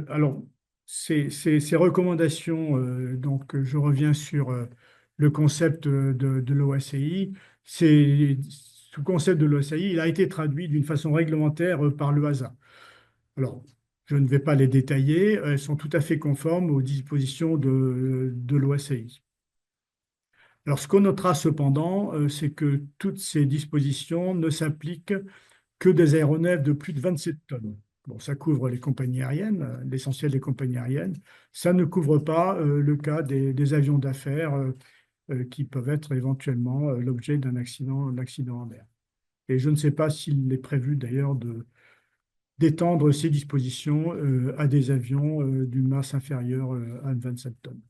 alors, ces recommandations, donc je reviens sur le concept de l'OACI. Ce concept de l'OACI, il a été traduit d'une façon réglementaire par l'EASA. Alors, je ne vais pas les détailler, elles sont tout à fait conformes aux dispositions de l'OACI. Alors, ce qu'on notera cependant, c'est que toutes ces dispositions ne s'appliquent que des aéronefs de plus de 27 tonnes. Bon, ça couvre les compagnies aériennes, l'essentiel des compagnies aériennes. Ça ne couvre pas le cas des avions d'affaires qui peuvent être éventuellement l'objet d'un accident en mer. Et je ne sais pas s'il est prévu d'ailleurs d'étendre ces dispositions à des avions d'une masse inférieure à 27 tonnes.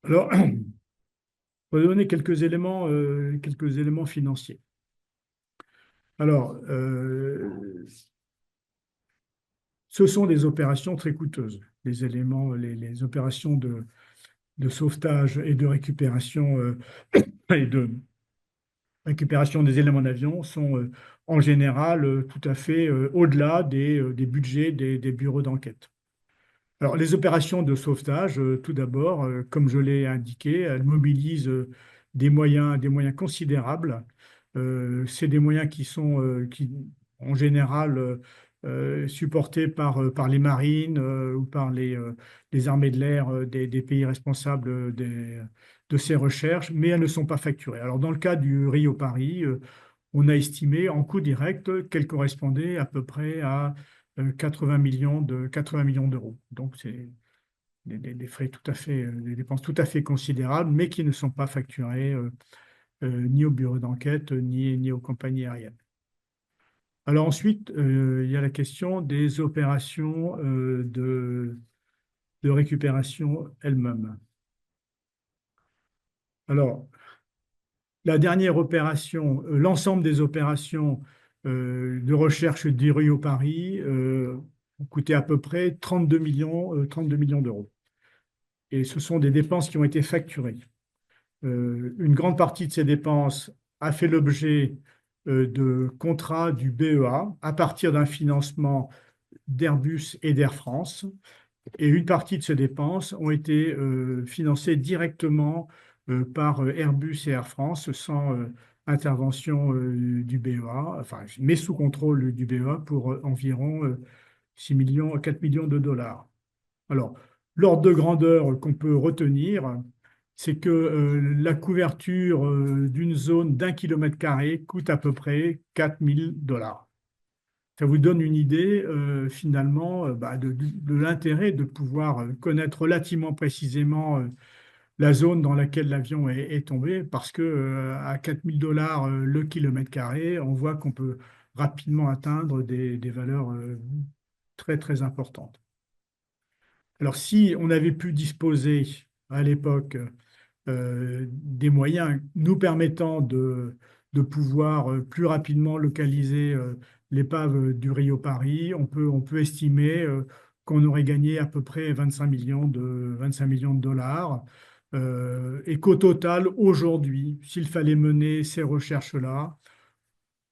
Alors, pour donner quelques éléments financiers. Alors, ce sont des opérations très coûteuses. Les opérations de sauvetage et de récupération et de récupération des éléments d'avion sont en général tout à fait au-delà des budgets des bureaux d'enquête. Alors, les opérations de sauvetage, tout d'abord, comme je l'ai indiqué, elles mobilisent des moyens considérables. C'est des moyens qui sont, en général, supportés par les marines ou par les armées de l'air des pays responsables de ces recherches, mais elles ne sont pas facturées. Alors, dans le cas du Rio-Paris, on a estimé en coût direct qu'elle correspondait à peu près à 80 millions d'euros. Donc, c'est des frais tout à fait, des dépenses tout à fait considérables, mais qui ne sont pas facturées ni au bureau d'enquête, ni aux compagnies aériennes. Alors ensuite, il y a la question des opérations de récupération elles-mêmes. Alors, la dernière opération, l'ensemble des opérations de recherche du Rio Paris ont coûté à peu près 32 millions d'euros. Et ce sont des dépenses qui ont été facturées. Une grande partie de ces dépenses a fait l'objet de contrats du BEA à partir d'un financement d'Airbus et d'Air France. Et une partie de ces dépenses ont été financées directement par Airbus et Air France sans intervention du BEA, enfin, mais sous contrôle du BEA pour environ 6 millions, 4 millions de dollars. Alors, l'ordre de grandeur qu'on peut retenir, c'est que la couverture d'une zone d'1 km² coûte à peu près 4 000 dollars. Ça vous donne une idée finalement de l'intérêt de pouvoir connaître relativement précisément la zone dans laquelle l'avion est tombé, parce que à 4 000 dollars le kilomètre carré, on voit qu'on peut rapidement atteindre des valeurs très très importantes. Alors si on avait pu disposer à l'époque des moyens nous permettant de pouvoir plus rapidement localiser l'épave du Rio Paris, on peut estimer qu'on aurait gagné à peu près 25 millions de dollars. Et qu'au total, aujourd'hui, s'il fallait mener ces recherches-là,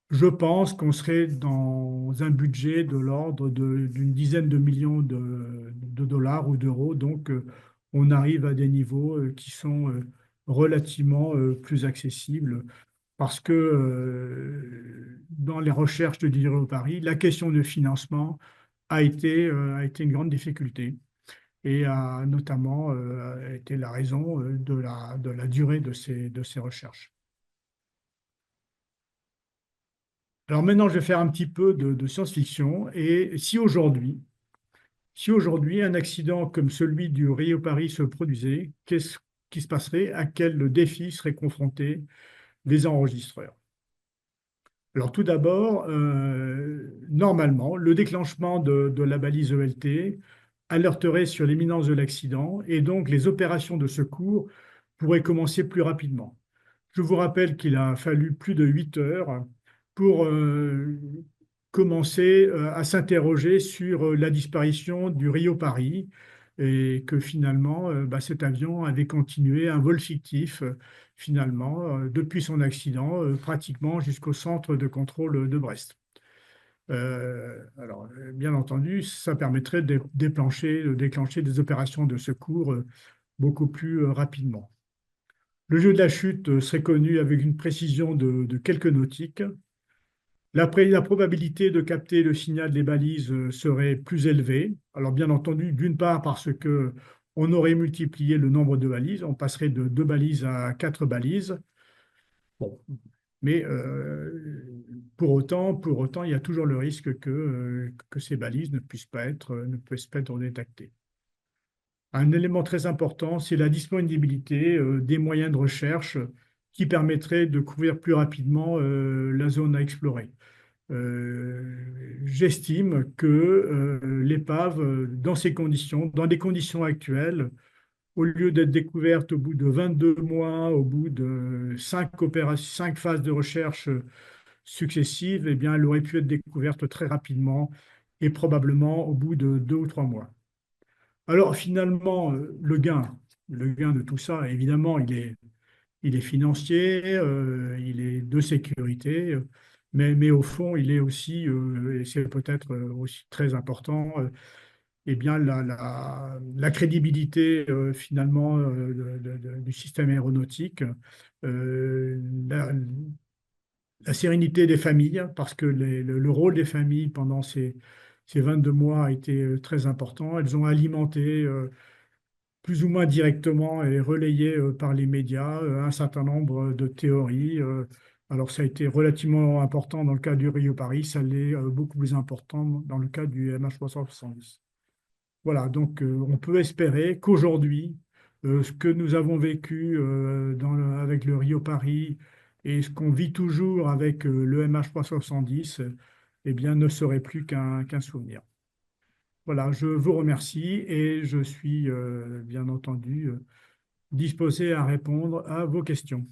je pense qu'on serait dans un budget de l'ordre d'une dizaine de millions de dollars ou d'euros. Donc, on arrive à des niveaux qui sont relativement plus accessibles parce que dans les recherches de Diderot Paris, la question de financement a été une grande difficulté et a notamment été la raison de la durée de ces recherches. Alors maintenant, je vais faire un petit peu de science-fiction. Et si aujourd'hui un accident comme celui du Rio Paris se produisait, qu'est-ce qui se passerait? À quel défi seraient confrontés les enregistreurs? Alors tout d'abord, normalement, le déclenchement de la balise ELT alerterait sur l'imminence de l'accident et donc les opérations de secours pourraient commencer plus rapidement. Je vous rappelle qu'il a fallu plus de 8 heures pour commencer à s'interroger sur la disparition du Rio Paris et que finalement cet avion avait continué un vol fictif finalement depuis son accident pratiquement jusqu'au centre de contrôle de Brest. Alors, bien entendu, ça permettrait de déclencher des opérations de secours beaucoup plus rapidement. Le lieu de la chute serait connu avec une précision de quelques nautiques. La probabilité de capter le signal des balises serait plus élevée. Alors, bien entendu, d'une part parce que on aurait multiplié le nombre de balises, on passerait de 2 balises à 4 balises. Bon. Mais pour autant, il y a toujours le risque que ces balises ne puissent pas être détectées. Un élément très important, c'est la disponibilité des moyens de recherche qui permettraient de couvrir plus rapidement la zone à explorer. J'estime que l'épave, dans ces conditions, dans les conditions actuelles, au lieu d'être découverte au bout de 22 mois, au bout de 5 phases de recherche successives, eh bien, elle aurait pu être découverte très rapidement et probablement au bout de 2 ou 3 mois. Alors finalement, le gain de tout ça, évidemment, il est financier, il est de sécurité, mais au fond, il est aussi, et c'est peut-être aussi très important, eh bien, la crédibilité finalement du système aéronautique, euh, la, la sérénité des familles, parce que le rôle des familles pendant ces 22 mois a été très important. Elles ont alimenté plus ou moins directement et relayé par les médias un certain nombre de théories. Alors ça a été relativement important dans le cas du Rio-Paris, ça l'est beaucoup plus important dans le cas du MH370. Voilà, donc on peut espérer qu'aujourd'hui, ce que nous avons vécu avec le Rio-Paris et ce qu'on vit toujours avec le MH370, eh bien, ne serait plus qu'un souvenir. Voilà, je vous remercie et je suis bien entendu disposé à répondre à vos questions.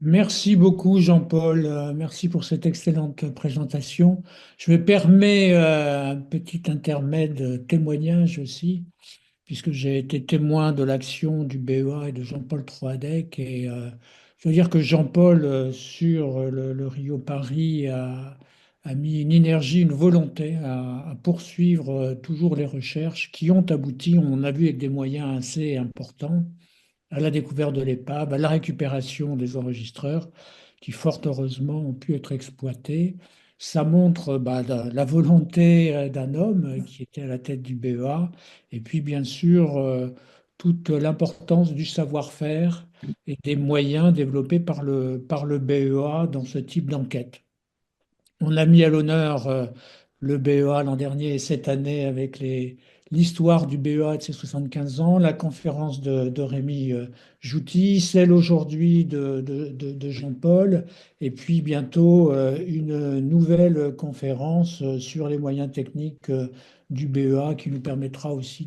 Merci beaucoup, Jean-Paul. Merci pour cette excellente présentation. Je me permets un petit intermède témoignage aussi, puisque j'ai été témoin de l'action du BEA et de Jean-Paul Troadec. Et je veux dire que Jean-Paul, sur le Rio Paris, a mis une énergie, une volonté à poursuivre toujours les recherches qui ont abouti, on a vu, avec des moyens assez importants, à la découverte de l'épave, à la récupération des enregistreurs qui, fort heureusement, ont pu être exploités. Ça montre la volonté d'un homme qui était à la tête du BEA, et puis bien sûr toute l'importance du savoir-faire et des moyens développés par le BEA dans ce type d'enquête. On a mis à l'honneur le BEA l'an dernier et cette année avec l'histoire du BEA et de ses 75 ans, la conférence de Rémi Jouty, celle aujourd'hui de Jean-Paul, et puis bientôt une nouvelle conférence sur les moyens techniques du BEA qui nous permettra aussi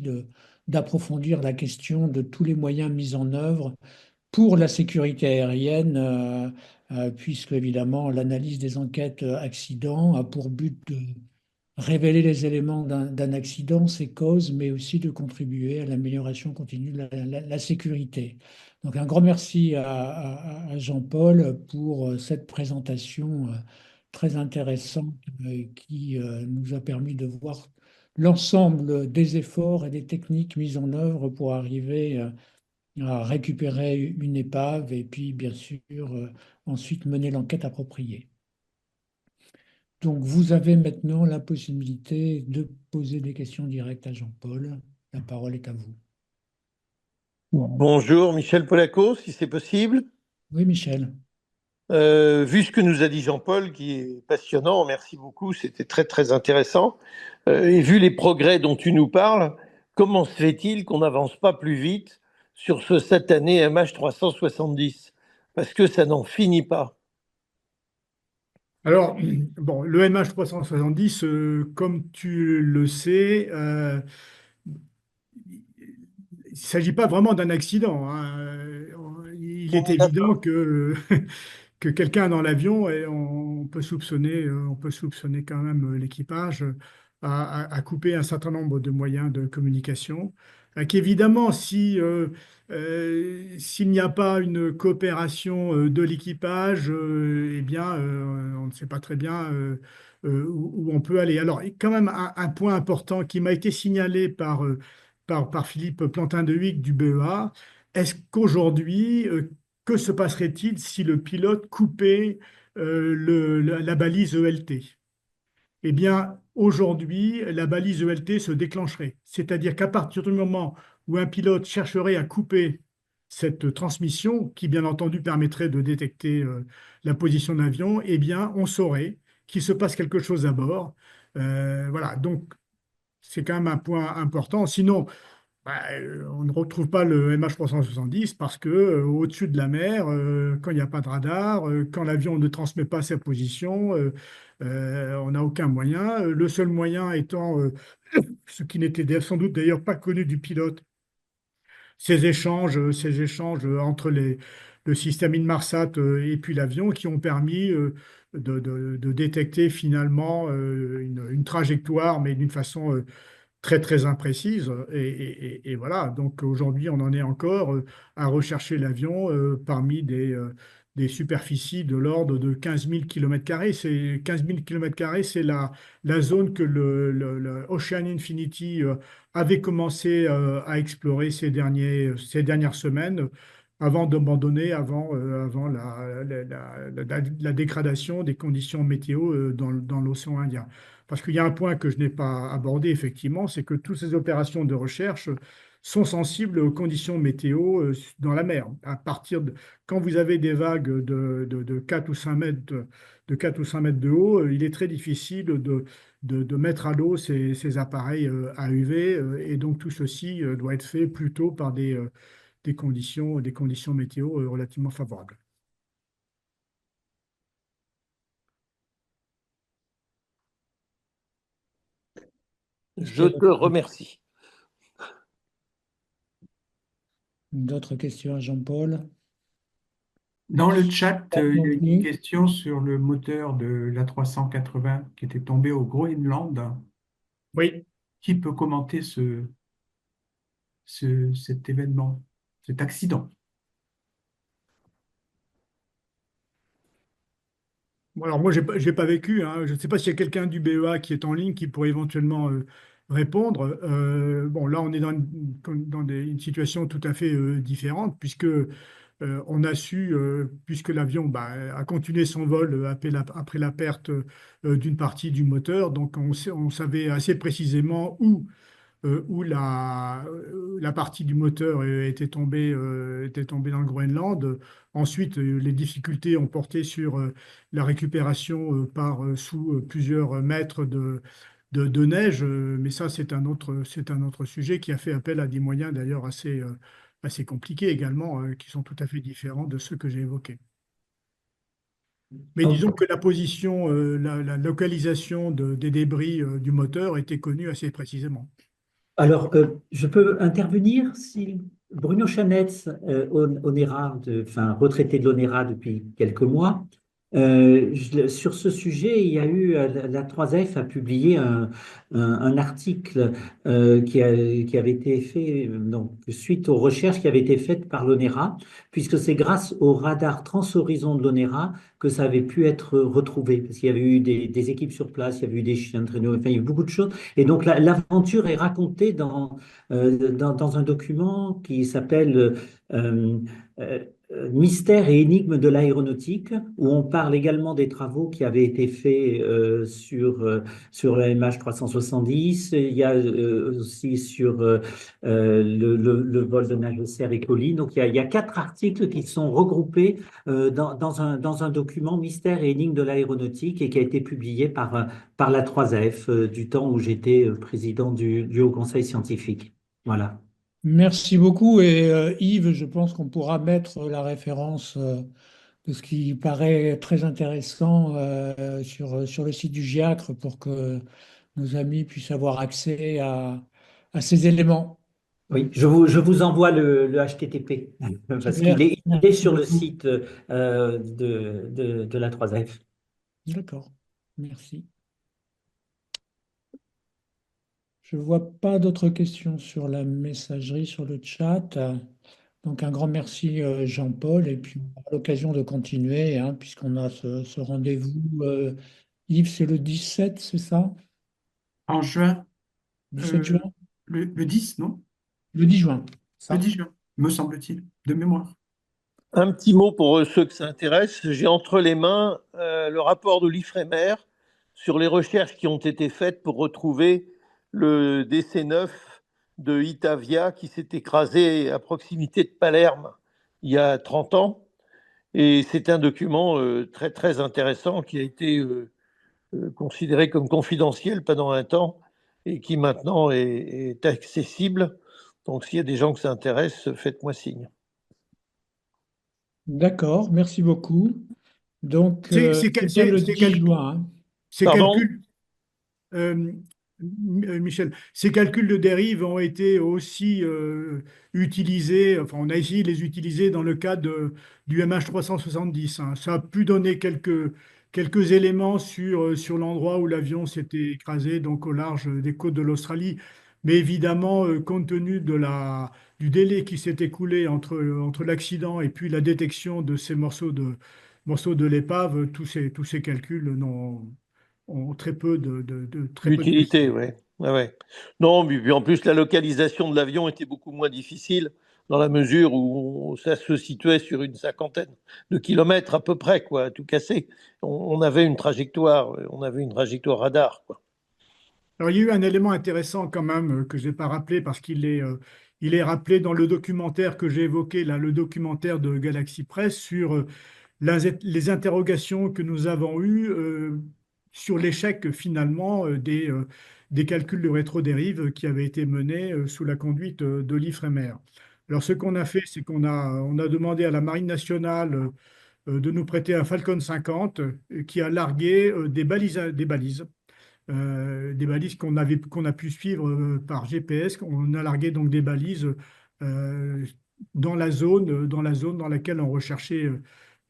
d'approfondir la question de tous les moyens mis en œuvre pour la sécurité aérienne, puisque évidemment l'analyse des enquêtes accidents a pour but de révéler les éléments d'un accident, ses causes, mais aussi de contribuer à l'amélioration continue de la sécurité. Donc un grand merci à Jean-Paul pour cette présentation très intéressante qui nous a permis de voir l'ensemble des efforts et des techniques mises en œuvre pour arriver à récupérer une épave et puis bien sûr ensuite mener l'enquête appropriée. Donc vous avez maintenant la possibilité de poser des questions directes à Jean-Paul. La parole est à vous. Bonjour, Michel Polaco, si c'est possible. Oui, Michel. Vu ce que nous a dit Jean-Paul, qui est passionnant, merci beaucoup, c'était très très intéressant. Et vu les progrès dont tu nous parles, comment se fait-il qu'on n'avance pas plus vite sur ce satané MH370? Parce que ça n'en finit pas. Alors, bon, le MH370, comme tu le sais, il ne s'agit pas vraiment d'un accident, hein. Il est évident que, que quelqu'un dans l'avion, et on peut soupçonner quand même l'équipage, a coupé un certain nombre de moyens de communication. Qu'évidemment, s'il n'y a pas une coopération de l'équipage, eh bien, on ne sait pas très bien où on peut aller. Alors, quand même, un point important qui m'a été signalé par Philippe Plantin de Huyck du BEA. Est-ce qu'aujourd'hui, que se passerait-il si le pilote coupait la balise ELT? Eh bien, aujourd'hui, la balise ELT se déclencherait. C'est-à-dire qu'à partir du moment où un pilote chercherait à couper cette transmission, qui bien entendu permettrait de détecter la position d'un avion, eh bien, on saurait qu'il se passe quelque chose à bord. Voilà, donc c'est quand même un point important. Sinon, on ne retrouve pas le MH370 parce que au-dessus de la mer, quand il n'y a pas de radar, quand l'avion ne transmet pas sa position, on n'a aucun moyen. Le seul moyen étant, ce qui n'était sans doute d'ailleurs pas connu du pilote, ces échanges entre le système Inmarsat et puis l'avion qui ont permis de détecter finalement une trajectoire, mais d'une façon très très imprécise. Et voilà, donc aujourd'hui, on en est encore à rechercher l'avion parmi des superficies de l'ordre de 15 000 km². C'est 15 000 km², c'est la zone que le Ocean Infinity avait commencé à explorer ces dernières semaines, avant d'abandonner, avant la dégradation des conditions météo dans l'océan Indien. Parce qu'il y a un point que je n'ai pas abordé, effectivement, c'est que toutes ces opérations de recherche sont sensibles aux conditions météo dans la mer. Quand vous avez des vagues de 4 ou 5 mètres de 4 ou 5 mètres de haut, il est très difficile de mettre à l'eau ces appareils à UV. Et donc tout ceci doit être fait plutôt par des conditions météo relativement favorables. Je te remercie. D'autres questions à Jean-Paul? Dans le chat, Pas il y non a une plus. question sur le moteur de l'A380 qui était tombé au Groenland. Oui. Qui peut commenter cet événement, cet accident? Bon, alors moi, j'ai pas vécu, hein. Je ne sais pas s'il y a quelqu'un du BEA qui est en ligne qui pourrait éventuellement répondre. Bon, là, on est une situation tout à fait différente, puisque on a su, puisque l'avion bah, a continué son vol après la perte d'une partie du moteur, donc on savait assez précisément où la partie du moteur était tombée dans le Groenland. Ensuite, les difficultés ont porté sur la récupération sous plusieurs mètres de neige, mais ça, c'est un autre sujet qui a fait appel à des moyens d'ailleurs assez compliqués également, qui sont tout à fait différents de ceux que j'ai évoqués. Mais disons que la position, la localisation des débris du moteur était connue assez précisément. Alors, je peux intervenir si Bruno Chanetz, enfin, retraité de l'ONERA depuis quelques mois, sur ce sujet, il y a eu, la 3F a publié un article qui avait été fait donc, suite aux recherches qui avaient été faites par l'ONERA, puisque c'est grâce au radar transhorizon de l'ONERA que ça avait pu être retrouvé, parce qu'il y avait eu des équipes sur place, il y avait eu des chiens de traîneau, enfin, il y a eu beaucoup de choses. Et donc l'aventure est racontée dans un document qui s'appelle euh, euh, Mystères et énigmes de l'aéronautique, où on parle également des travaux qui avaient été faits sur la MH370. Il y a aussi sur le vol de nage cerf et colis. Donc il y a 4 articles qui sont regroupés dans un document Mystères et énigmes de l'aéronautique et qui a été publié par la 3F du temps où j'étais président du Haut Conseil scientifique. Voilà. Merci beaucoup. Et Yves, je pense qu'on pourra mettre la référence de ce qui paraît très intéressant sur le site du GIACRE pour que nos amis puissent avoir accès à ces éléments. Oui, je vous envoie le HTTP parce qu'il Super. il est Merci sur le beaucoup. site de la 3F. D'accord. Merci. Je ne vois pas d'autres questions sur la messagerie, sur le chat. Donc un grand merci Jean-Paul et puis on aura l'occasion de continuer hein, puisqu'on a ce rendez-vous. Yves, c'est le 17, c'est ça? En juin, 17 euh, juin? le 10, non? Le 10 juin. Le Ça? 10 juin, me semble-t-il, de mémoire. Un petit mot pour ceux que ça intéresse. J'ai entre les mains le rapport de l'IFREMER sur les recherches qui ont été faites pour retrouver le DC-9 de Itavia qui s'est écrasé à proximité de Palerme il y a 30 ans. Et c'est un document très très intéressant qui a été considéré comme confidentiel pendant un temps et qui maintenant est accessible. Donc s'il y a des gens que ça intéresse, faites-moi signe. D'accord, merci beaucoup. Donc Ces, c'est bien le ces 10 juin. Hein. Pardon? calculs, euh, Michel, ces calculs de dérive ont été aussi utilisés, enfin on a essayé de les utiliser dans le cas du MH370, hein. Ça a pu donner quelques éléments sur l'endroit où l'avion s'était écrasé, donc au large des côtes de l'Australie. Mais évidemment, compte tenu du délai qui s'est écoulé entre l'accident et puis la détection de ces morceaux de l'épave, tous ces calculs ont très peu de L'utilité, précision. oui. Ouais, ouais. Non, mais puis en plus, la localisation de l'avion était beaucoup moins difficile dans la mesure où ça se situait sur une cinquantaine de kilomètres à peu près, quoi, à tout casser. On avait on avait une trajectoire radar, quoi. Alors, il y a eu un élément intéressant quand même que je n'ai pas rappelé parce il est rappelé dans le documentaire que j'ai évoqué, là, le documentaire de Galaxy Press sur les interrogations que nous avons eues sur l'échec finalement des calculs de rétrodérive qui avaient été menés sous la conduite de l'Ifremer. Alors, ce qu'on a fait, c'est on a demandé à la Marine nationale de nous prêter un Falcon 50 qui a largué des balises qu'on a pu suivre par GPS. On a largué donc des balises euh, dans la zone dans laquelle on recherchait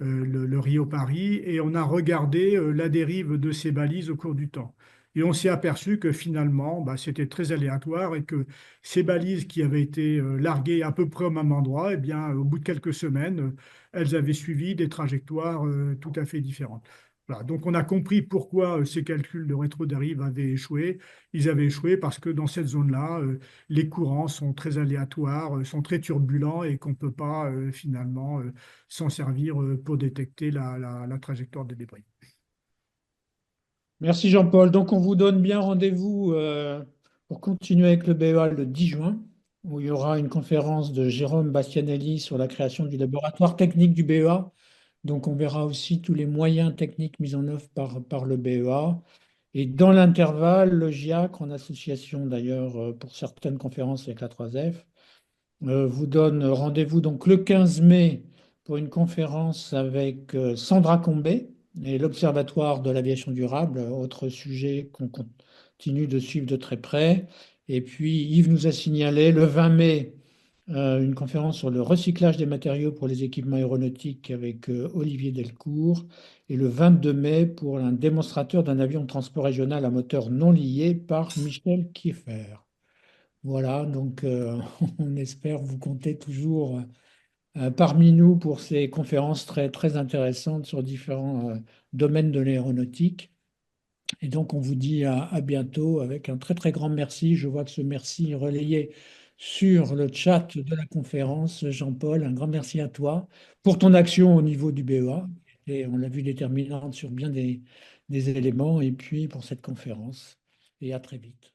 le Rio Paris et on a regardé la dérive de ces balises au cours du temps. Et on s'est aperçu que finalement, bah, c'était très aléatoire et que ces balises qui avaient été larguées à peu près au même endroit, eh bien, au bout de quelques semaines, elles avaient suivi des trajectoires tout à fait différentes. Voilà, donc on a compris pourquoi ces calculs de rétro-dérive avaient échoué. Ils avaient échoué parce que dans cette zone-là, les courants sont très aléatoires, sont très turbulents et qu'on ne peut pas finalement s'en servir pour détecter la trajectoire des débris. Merci Jean-Paul. Donc on vous donne bien rendez-vous pour continuer avec le BEA le 10 juin, où il y aura une conférence de Jérôme Bastianelli sur la création du laboratoire technique du BEA. Donc on verra aussi tous les moyens techniques mis en œuvre par le BEA. Et dans l'intervalle, le GIAC, en association d'ailleurs pour certaines conférences avec la 3F, vous donne rendez-vous donc le 15 mai pour une conférence avec Sandra Combet et l'Observatoire de l'aviation durable, autre sujet qu'on continue de suivre de très près. Et puis Yves nous a signalé le 20 mai une conférence sur le recyclage des matériaux pour les équipements aéronautiques avec Olivier Delcourt. Et le 22 mai pour un démonstrateur d'un avion de transport régional à moteur non lié par Michel Kieffer. Voilà, donc on espère vous compter toujours parmi nous pour ces conférences très, très intéressantes sur différents domaines de l'aéronautique. Et donc on vous dit à bientôt avec un très, très grand merci. Je vois que ce merci est relayé sur le chat de la conférence. Jean-Paul, un grand merci à toi pour ton action au niveau du BEA. Et on l'a vu déterminante sur bien des éléments. Et puis pour cette conférence. Et à très vite.